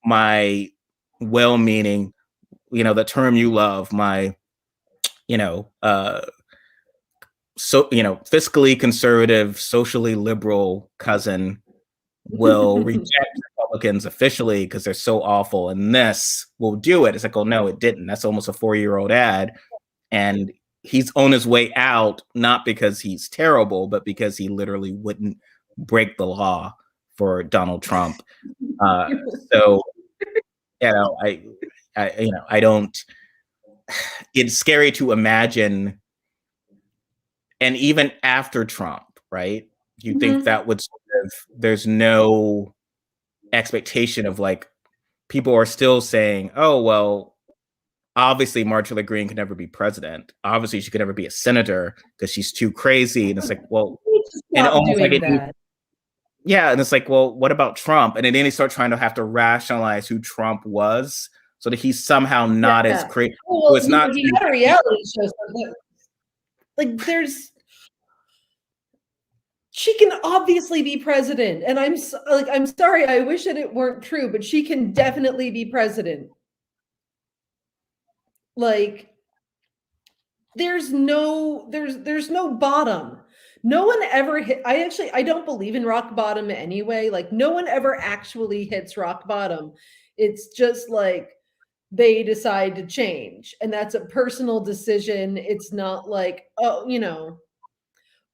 My well-meaning, the term you love, my, fiscally conservative, socially liberal cousin will reject Republicans officially because they're so awful, and this will do it. It's like, oh no, it didn't. That's almost a 4-year-old ad, and he's on his way out, not because he's terrible, but because he literally wouldn't break the law for Donald Trump. So, I don't. It's scary to imagine, and even after Trump, right? You think that would there's no expectation of like, people are still saying, oh, well, obviously Marjorie Greene could never be president. Obviously she could never be a senator because she's too crazy. And it's like, well, and almost like and it's like, well, what about Trump? And then they start trying to have to rationalize who Trump was so that he's somehow not as crazy. Well, it's not. He had a reality show. So like, she can obviously be president, and I'm sorry. I wish that it weren't true, but she can definitely be president. Like, there's no bottom. No one ever hit. I don't believe in rock bottom anyway. Like, no one ever actually hits rock bottom. It's just like they decide to change, and that's a personal decision. It's not like, oh,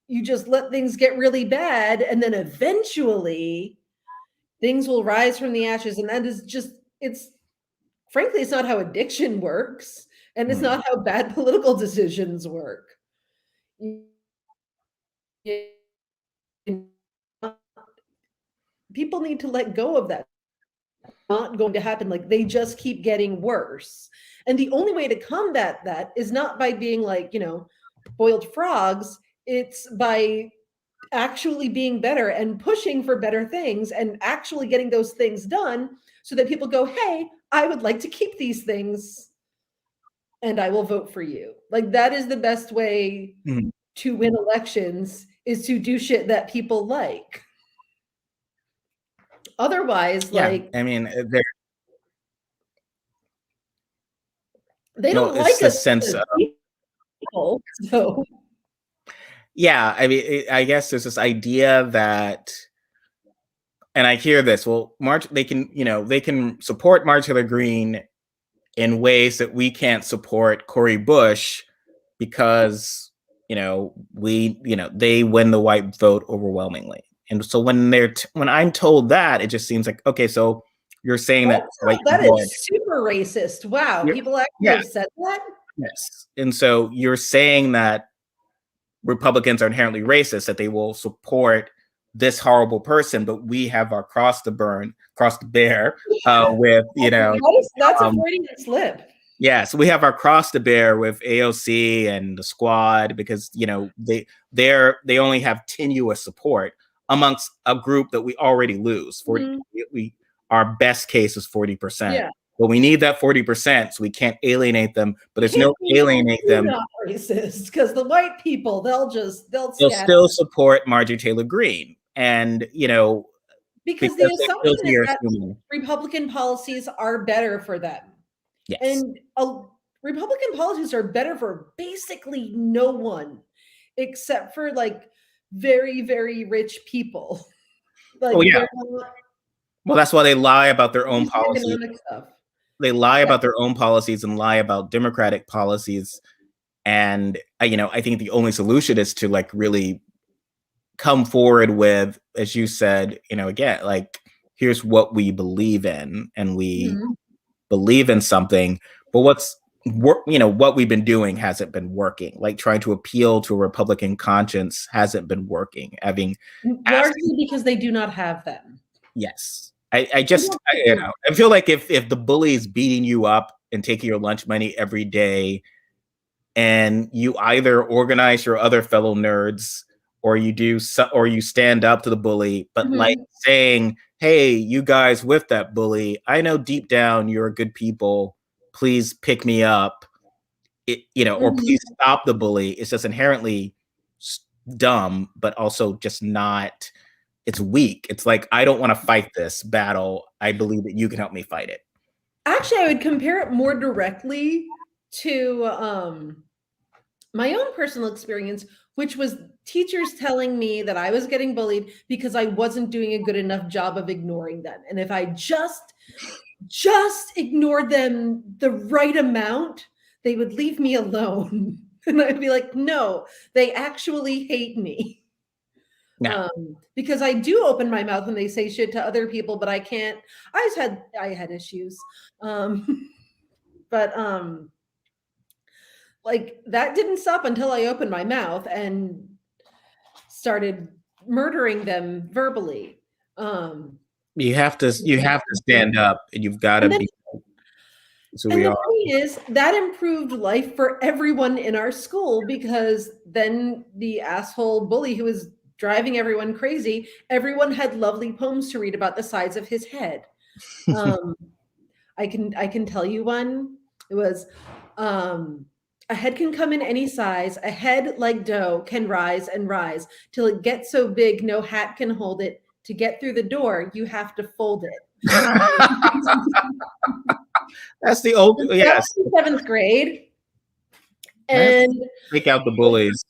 you just let things get really bad, and then eventually things will rise from the ashes. And that is just, frankly, it's not how addiction works, and it's not how bad political decisions work. People need to let go of that. It's not going to happen. Like, they just keep getting worse. And the only way to combat that is not by being like, boiled frogs. It's by actually being better and pushing for better things and actually getting those things done so that people go, hey, I would like to keep these things and I will vote for you. Like, that is the best way to win elections, is to do shit that people like. Otherwise, I mean, they don't like a sense of people, so. Yeah, I mean, I guess there's this idea that, and I hear this, well, they can support Marjorie Greene in ways that we can't support Cori Bush because, they win the white vote overwhelmingly. And so when I'm told that, it just seems like, okay, so you're saying that is super racist. Wow, people actually have said that? Yes. And so you're saying that Republicans are inherently racist, that they will support this horrible person, but we have our cross to bear with, that's a Freudian slip. Yes, we have our cross to bear with AOC and the squad because, they only have tenuous support amongst a group that we already lose. Our best case is 40%. well, we need that 40%, so we can't alienate them. But there's no alienate them. Not racist, because the white people, they'll still support Marjorie Taylor Greene, and because the assumption is that Republican policies are better for them. Yes. And Republican policies are better for basically no one, except for like very, very rich people. Like, well, that's why they lie about their own policies. They lie about their own policies and lie about Democratic policies. And I think the only solution is to like really come forward with, as you said, again, like, here's what we believe in, and we believe in something, but what we've been doing hasn't been working. Like trying to appeal to a Republican conscience hasn't been working. Largely because they do not have them. Yes. I feel like if the bully is beating you up and taking your lunch money every day, and you either organize your other fellow nerds, or you stand up to the bully, but like saying, hey, you guys with that bully, I know deep down you're good people, please pick me up, or please stop the bully. It's just inherently dumb, but also just not, it's weak. It's like, I don't want to fight this battle. I believe that you can help me fight it. Actually, I would compare it more directly to my own personal experience, which was teachers telling me that I was getting bullied because I wasn't doing a good enough job of ignoring them. And if I just ignored them the right amount, they would leave me alone. And I'd be like, no, they actually hate me. No. Because I do open my mouth when they say shit to other people, but I can't. I had issues. But like that didn't stop until I opened my mouth and started murdering them verbally. You have to stand up, and you've got to be. So we are. The point is that improved life for everyone in our school, because then the asshole bully who was driving everyone crazy, everyone had lovely poems to read about the size of his head. I can tell you one. It was a head can come in any size. A head like dough can rise and rise till it gets so big no hat can hold it. To get through the door, you have to fold it. That's the old, yes. 7th grade. And take out the bullies.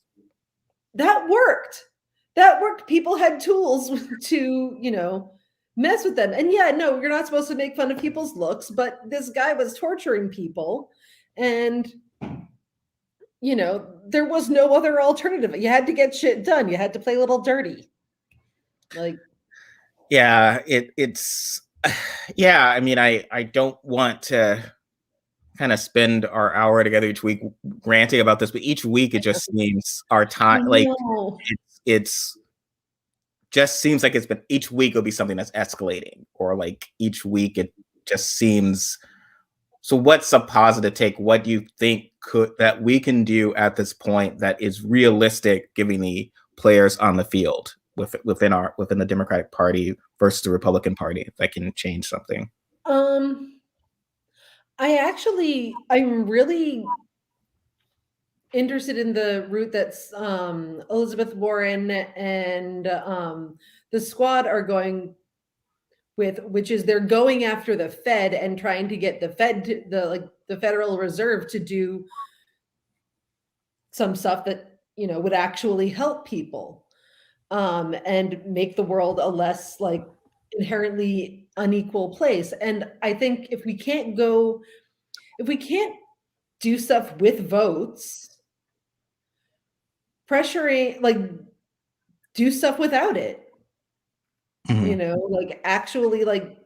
That worked. People had tools to, mess with them. And yeah, no, you're not supposed to make fun of people's looks, but this guy was torturing people, and there was no other alternative. You had to get shit done. You had to play a little dirty. Like, yeah, it's yeah. I mean, I don't want to kind of spend our hour together each week ranting about this, but each week it just seems our time, like it's just seems like it's been, each week it'll be something that's escalating, or like each week it just seems. So what's a positive take? What do you think that we can do at this point that is realistic, given the players on the field within the Democratic Party versus the Republican Party, that can change something? I'm really interested in the route that's Elizabeth Warren and the squad are going with, which is they're going after the Fed and trying to get the Fed, the Federal Reserve, to do some stuff that would actually help people and make the world a less like inherently unequal place. And I think if we can't do stuff with votes, pressuring, like, do stuff without it. Like actually, like,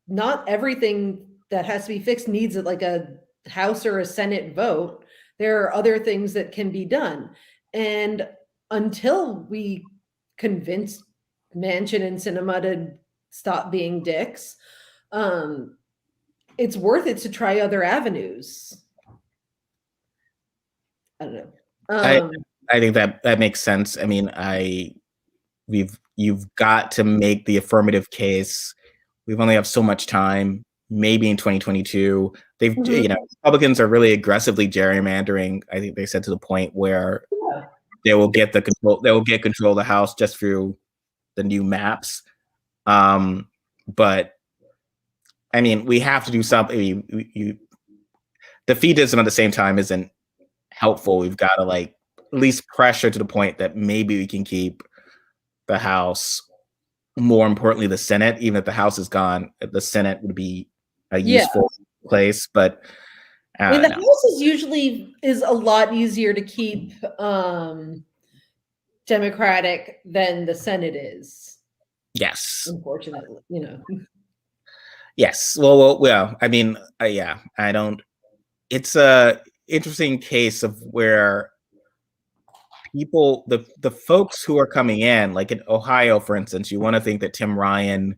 not everything that has to be fixed needs like a House or a Senate vote. There are other things that can be done. And until we convince Manchin and Sinema to stop being dicks, it's worth it to try other avenues. I don't know. I think that makes sense. I mean, you've got to make the affirmative case. We've only have so much time. maybe in 2022. They've, Republicans are really aggressively gerrymandering. I think they said to the point where they will get control of the House just through the new maps. But I mean, we have to do something. Defeatism at the same time isn't helpful. We've got to at least pressure to the point that maybe we can keep the House. More importantly, the Senate. Even if the House is gone, the Senate would be a useful place. But I mean, the House is a lot easier to keep Democratic than the Senate is. Yes, unfortunately, Yes. Well. I mean, I don't. It's a interesting case of where people, the folks who are coming in, like in Ohio, for instance, you want to think that Tim Ryan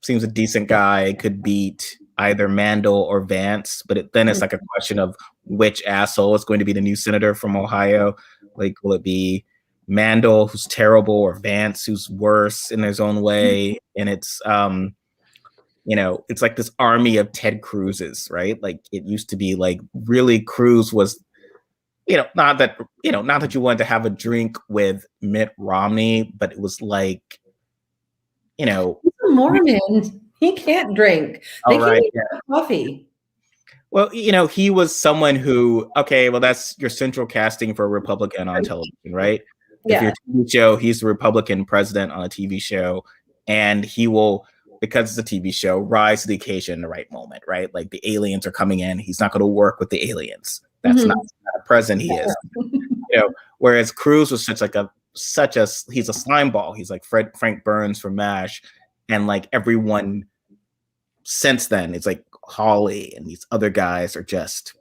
seems a decent guy, could beat either Mandel or Vance, but then it's like a question of which asshole is going to be the new senator from Ohio. Like, will it be Mandel, who's terrible, or Vance, who's worse in his own way? And it's it's like this army of Ted Cruzes, right? Like, it used to be like really Cruz was, not that you wanted to have a drink with Mitt Romney, but it was like, he's a Mormon. He can't drink. They can't even have coffee. Well, he was someone who, that's your central casting for a Republican on television, right? Yeah. If your TV show, he's the Republican president on a TV show, and he will, because it's a TV show, rise to the occasion in the right moment, right? Like, the aliens are coming in. He's not going to work with the aliens. That's not a president he is. Whereas Cruz was he's a slime ball. He's like Frank Burns from MASH. And like everyone since then, it's like Hawley and these other guys are just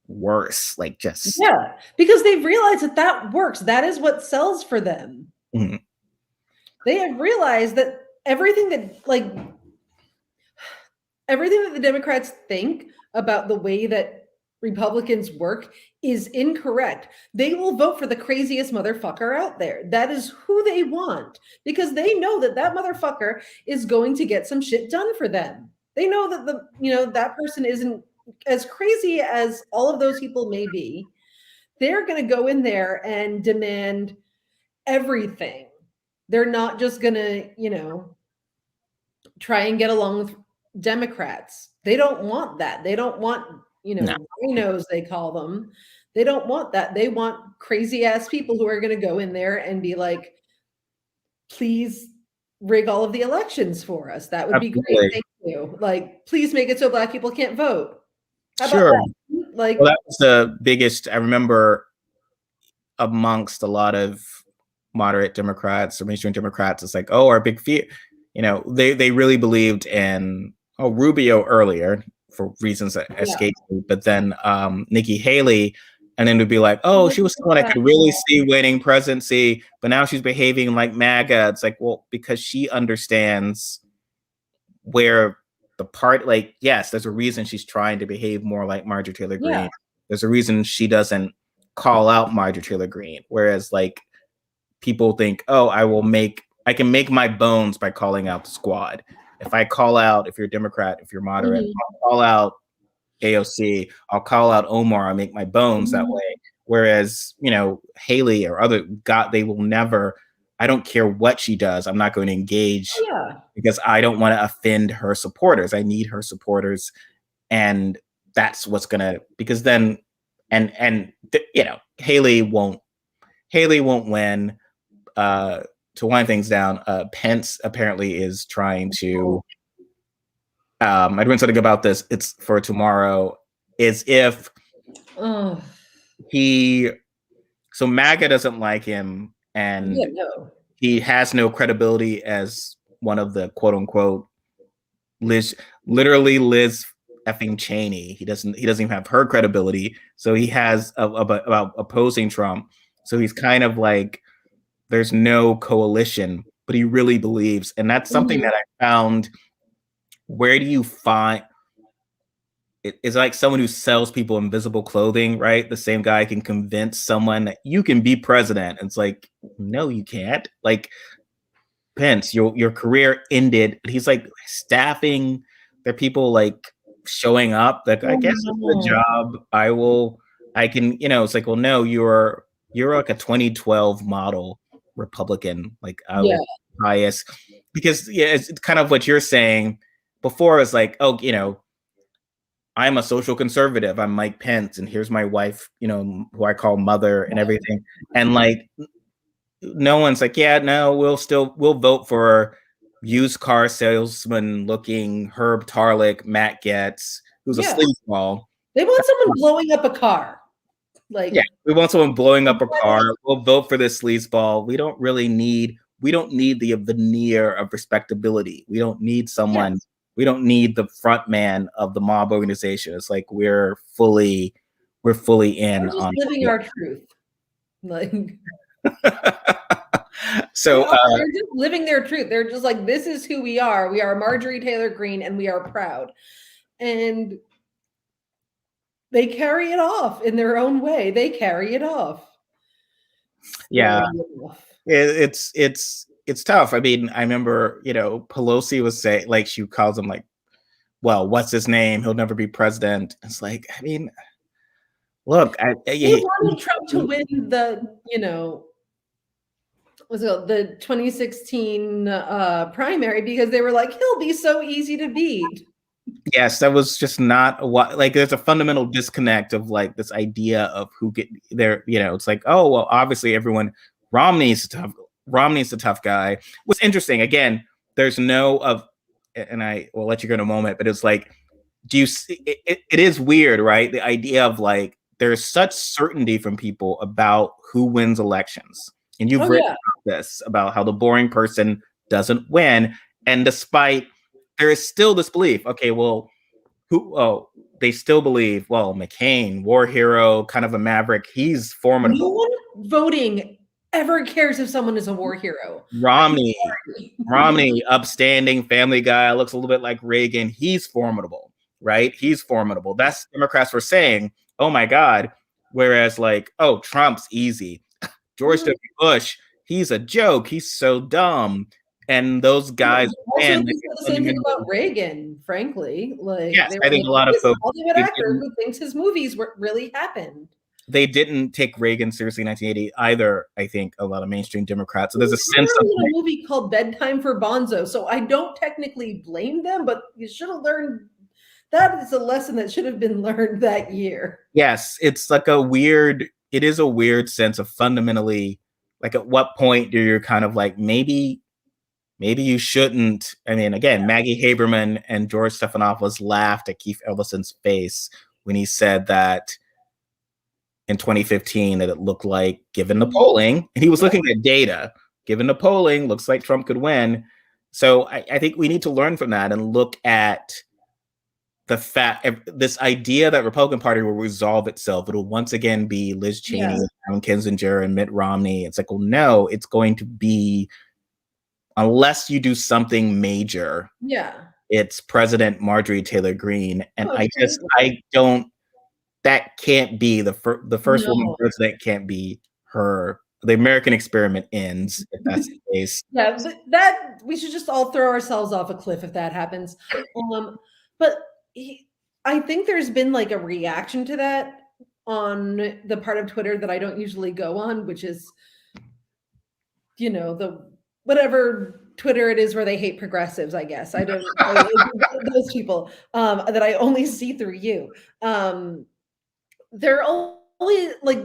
worse. Like, just. Yeah, because they've realized that works. That is what sells for them. Mm-hmm. They have realized that everything that the Democrats think about the way that Republicans work is incorrect. They will vote for the craziest motherfucker out there. That is who they want, because they know that motherfucker is going to get some shit done for them. They know that that person isn't as crazy as all of those people may be. They're going to go in there and demand everything. They're not just going to, try and get along with Democrats. They don't want that. They don't want, rhinos, they call them. They don't want that. They want crazy ass people who are going to go in there and be like, please rig all of the elections for us. That would be great. Thank you. Like, please make it so Black people can't vote. How about that? Like, that was the biggest, I remember, amongst a lot of moderate Democrats or mainstream Democrats, it's like, our big fear. They really believed in Rubio earlier for reasons that escaped me, but then Nikki Haley, and then to be like, she was someone I could really see winning presidency, but now she's behaving like MAGA. It's like, well, because she understands where the part, like, yes, there's a reason she's trying to behave more like Marjorie Taylor Greene. Yeah. There's a reason she doesn't call out Marjorie Taylor Greene, whereas like people think, I can make my bones by calling out the squad. If you're a Democrat, if you're moderate, I'll call out AOC, I'll call out Omar, I make my bones that way. Whereas, Haley or they will never, I don't care what she does, I'm not going to engage because I don't want to offend her supporters. I need her supporters. And that's what's gonna, because then, Haley won't win. To wind things down, Pence apparently is trying to, I'm doing something about this, it's for tomorrow, is if so MAGA doesn't like him, and he has no credibility as one of the quote unquote Liz effing Cheney. He doesn't even have her credibility. So he has about opposing Trump. So he's kind of like, there's no coalition, but he really believes. And that's something that I found. Where do you find it's like someone who sells people invisible clothing, right? The same guy can convince someone that you can be president. It's like, no, you can't. Like, Pence, your career ended. He's like staffing There are people like showing up that I guess it's the job. I can, it's like, well, no, you're like a 2012 model Republican. Like I will bias because it's kind of what you're saying before. Is like, oh, I'm a social conservative. I'm Mike Pence, and here's my wife, who I call mother and everything. And like, no one's like, yeah, no, we'll vote for used car salesman looking Herb Tarlick, Matt Getz, who's a sleazeball. They want someone blowing up a car. Like, yeah, we want someone blowing up a car. We'll vote for this sleazeball. We don't need the veneer of respectability. We don't need someone. Yes. We don't need the front man of the mob organization. It's like we're fully in on living our truth. Like so they're just living their truth. They're just like, this is who we are. We are Marjorie Taylor Greene, and we are proud. And they carry it off in their own way. They carry it off. Yeah. It's tough. I mean, I remember, Pelosi was saying, like, she calls him like, well, what's his name? He'll never be president. It's like, I mean, look, they wanted Trump to win the, the 2016 primary because they were like, he'll be so easy to beat. Yes, that was just not what, like, there's a fundamental disconnect of like this idea of who get there. It's like, oh, well, obviously Romney's a tough guy. What's interesting, again, there's and I will let you go in a moment, but it's like, do you see, it is weird, right? The idea of like, there's such certainty from people about who wins elections. And you've written about this, about how the boring person doesn't win. And despite, there is still this belief, okay, well, they still believe, well, McCain, war hero, kind of a maverick, he's formidable. No one voting ever cares if someone is a war hero. Romney, upstanding family guy, looks a little bit like Reagan. He's formidable, right? He's formidable. That's Democrats were saying, oh my God. Whereas like, oh, Trump's easy. George W. Bush, he's a joke. He's so dumb. And those guys win. The same thing about Reagan, frankly. Like, yes, I think a lot of folks, Hollywood actor who thinks his movies really happened. They didn't take Reagan seriously in 1980 either. I think a lot of mainstream Democrats. So there's a sense of a movie called Bedtime for Bonzo. So I don't technically blame them, but you should have learned. That is a lesson that should have been learned that year. Yes, it's like it is a weird sense of fundamentally, like, at what point do you kind of like, maybe you shouldn't. I mean, again, Maggie Haberman and George Stephanopoulos laughed at Keith Ellison's face when he said that in 2015 that it looked like, given the polling, and he was looking at data, given the polling, looks like Trump could win. So I think we need to learn from that and look at the fact, this idea that Republican Party will resolve itself. It'll once again be Liz Cheney, Adam Kinzinger, and Mitt Romney. It's like, well, no, it's going to be, unless you do something major. Yeah. It's President Marjorie Taylor Greene. And that can't be the first woman president, can't be her. The American experiment ends if that's the case. Yeah, that we should just all throw ourselves off a cliff if that happens. But I think there's been like a reaction to that on the part of Twitter that I don't usually go on, which is, the whatever Twitter it is where they hate progressives, I guess. I don't those people that I only see through you. They're only like,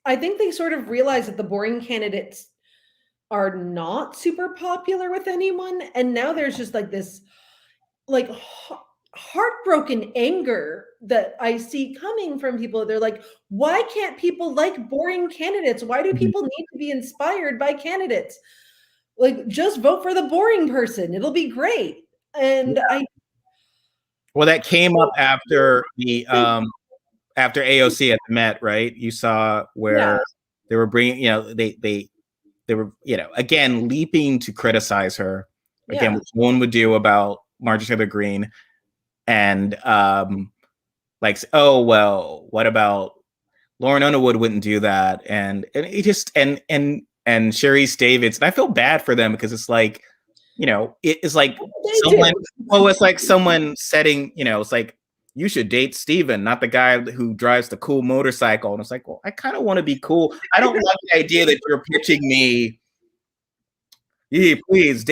I think they sort of realize that the boring candidates are not super popular with anyone. And now there's just like this like heartbroken anger that I see coming from people. They're like, why can't people like boring candidates? Why do people need to be inspired by candidates? Like, just vote for the boring person. It'll be great. And well, that came up after the after AOC at the Met, right? You saw where they were bringing, they were, again, leaping to criticize her again, which one would do about Marjorie Taylor Greene, and like, oh well, what about Lauren Underwood? Wouldn't do that, and it just and Sharice Davids, and I feel bad for them because it's like, it's like They someone, do. well, it's like someone setting, it's like, you should date Steven, not the guy who drives the cool motorcycle. And it's like, well, I kind of want to be cool. I don't like the idea that you're pitching me, yeah, please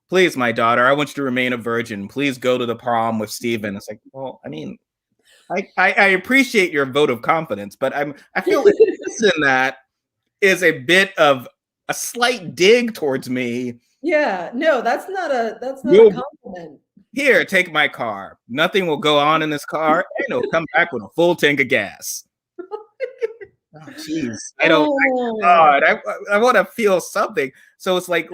please, my daughter, I want you to remain a virgin. Please go to the prom with Steven. It's like, well, I mean, I appreciate your vote of confidence, but I feel like this in that is a bit of a slight dig towards me. Yeah, no, that's not a compliment. Here, take my car. Nothing will go on in this car, and it'll come back with a full tank of gas. Oh, jeez. God, I want to feel something. So it's like,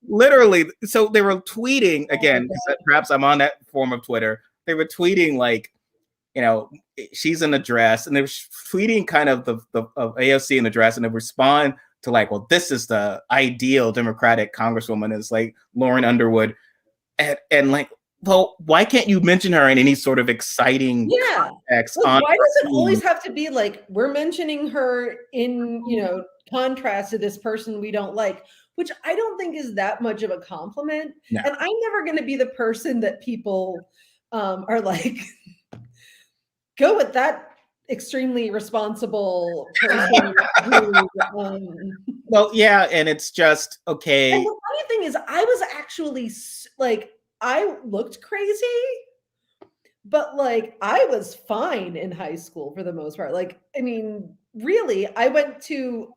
literally, so they were tweeting, again, perhaps I'm on that form of Twitter. They were tweeting like, she's in a dress, and they were tweeting kind of the of AOC in the dress, and they respond to like, well, this is the ideal Democratic Congresswoman, is like Lauren Underwood, and like, well, why can't you mention her in any sort of exciting context? Like, why does it always have to be like we're mentioning her in contrast to this person we don't like, which I don't think is that much of a compliment. No. And I'm never going to be the person that people are like, go with that extremely responsible person. Well, yeah, and it's just okay. And the funny thing is, I was actually like, I looked crazy, but like I was fine in high school for the most part. Like, I mean, really, I went to,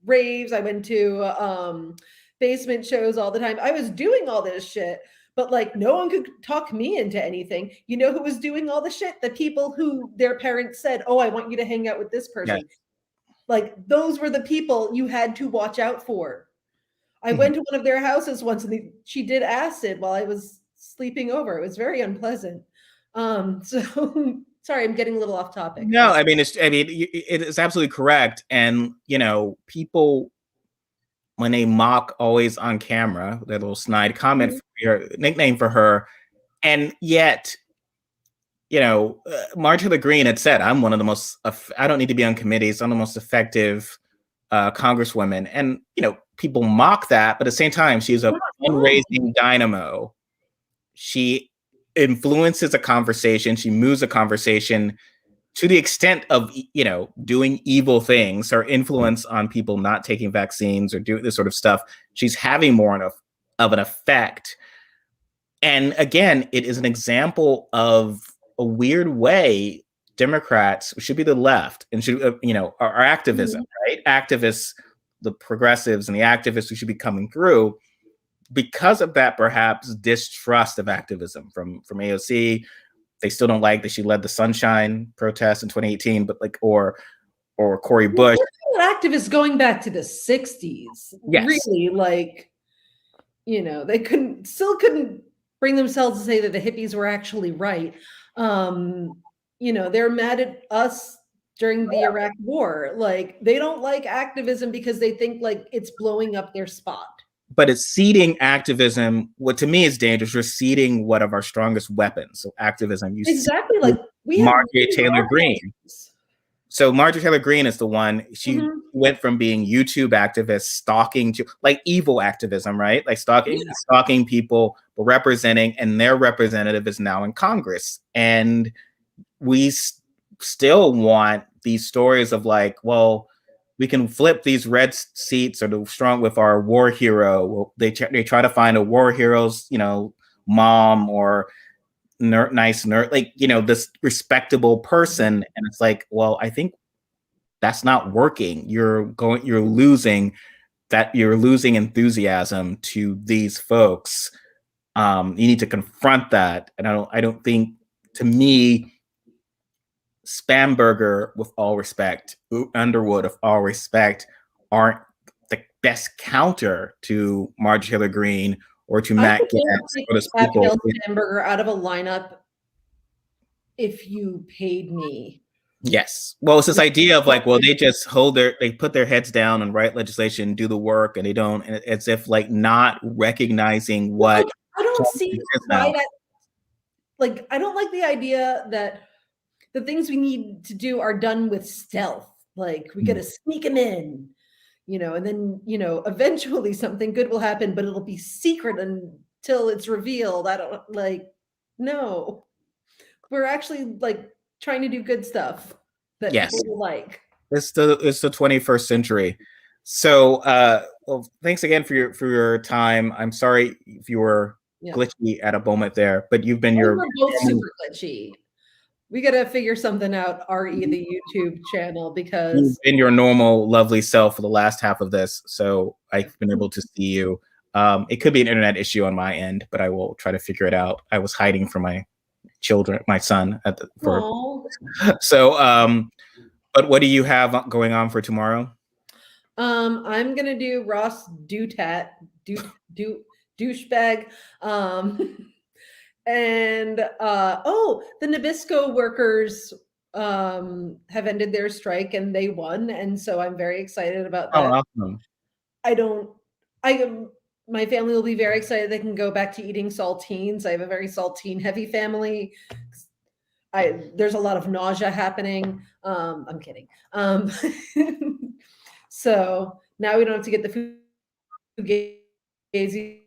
raves, I went to basement shows all the time. I was doing all this shit, but like no one could talk me into anything. You know who was doing all the shit? The people who their parents said, "Oh, I want you to hang out with this person." Yes. Like those were the people you had to watch out for. I went to one of their houses once, and she did acid while I was sleeping over. It was very unpleasant. So sorry, I'm getting a little off topic. No, I mean, it is absolutely correct. And, people, when they mock always on camera, that little snide comment, for your nickname for her, and yet, Marjorie Taylor Greene had said, I'm one of the most, I don't need to be on committees, I'm the most effective congresswomen. And, people mock that, but at the same time, she's a fundraising dynamo. She influences a conversation. She moves a conversation to the extent of, doing evil things. Her influence on people not taking vaccines or doing this sort of stuff, she's having more of an effect. And again, it is an example of a weird way Democrats should be the left and should, our activism, right? Activists, the progressives and the activists who should be coming through, because of that, perhaps distrust of activism from AOC. They still don't like that she led the Sunshine protest in 2018, but like, or Cori Bush. Activists going back to the 60s. Yes. Really, like, they couldn't bring themselves to say that the hippies were actually right. They're mad at us during the Iraq War. Like, they don't like activism because they think like it's blowing up their spot. But it's ceding activism. What to me is dangerous. You're ceding one of our strongest weapons. So activism. Exactly. Like Marjorie Taylor Greene. So Marjorie Taylor Greene is the one. She went from being YouTube activist, stalking to like evil activism, right? Like stalking people, but representing, and their representative is now in Congress. And we still want these stories of like, well, we can flip these red seats or the strong with our war hero. Well, they try to find a war hero's, mom or nice nerd, like, this respectable person. And it's like, well, I think that's not working. You're losing enthusiasm to these folks. You need to confront that. And I don't think, to me, Spamberger, with all respect, Underwood, with all respect, aren't the best counter to Marjorie Taylor Greene or to Matt Gaetz. Spamberger out of a lineup if you paid me. Yes. Well, it's this idea of like, well, they just they put their heads down and write legislation, do the work, and they don't, and it's if like not recognizing what. I don't see why that. Like, I don't like the idea that the things we need to do are done with stealth. Like, we got to sneak them in. and then, eventually something good will happen, but it'll be secret until it's revealed. I don't no, we're actually like trying to do good stuff that Yes, people will like. it's the 21st century. So, well, thanks again for your time. I'm sorry if you were glitchy at a moment there, but you've been we're both super glitchy. We got to figure something out, RE, the YouTube channel, because you've been your normal, lovely self for the last half of this. So I've been able to see you. It could be an internet issue on my end, but I will try to figure it out. I was hiding from my son so. But what do you have going on for tomorrow? I'm gonna do Ross douchebag. And the Nabisco workers have ended their strike and they won, and so I'm very excited about that. Oh, awesome. My family will be very excited. They can go back to eating saltines. I have a very saltine heavy family. There's a lot of nausea happening. I'm kidding. So now we don't have to get the fugazi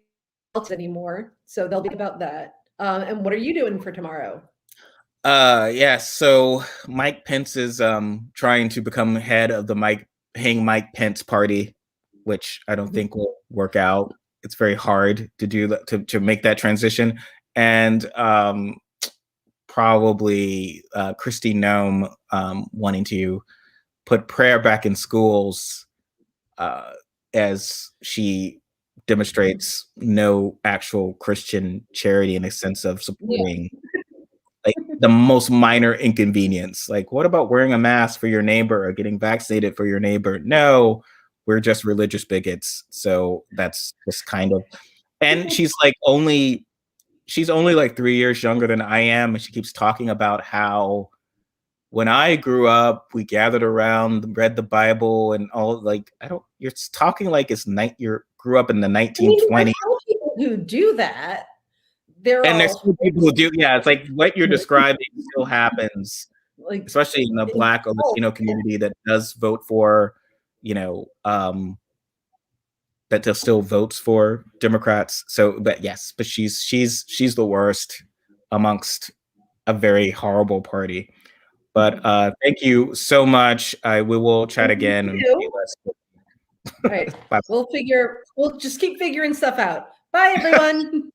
anymore. So they'll be about that. And what are you doing for tomorrow? Yes. So Mike Pence is trying to become head of the Mike Pence party, which I don't think will work out. It's very hard to do that, to make that transition. And probably Kristi Noem wanting to put prayer back in schools as she demonstrates no actual Christian charity in a sense of supporting like the most minor inconvenience. Like, what about wearing a mask for your neighbor or getting vaccinated for your neighbor? No, we're just religious bigots. So that's just kind of, and she's only like 3 years younger than I am. And she keeps talking about how when I grew up, we gathered around, read the Bible and all. You're talking like you grew up in the 1920s. I mean, people who do that. There's still people who do, yeah. It's like what you're describing still happens, especially in the Black or Latino community that does vote for, that still votes for Democrats. So, but yes, but she's the worst amongst a very horrible party. But thank you so much. We will chat again. All right. We'll just keep figuring stuff out. Bye, everyone.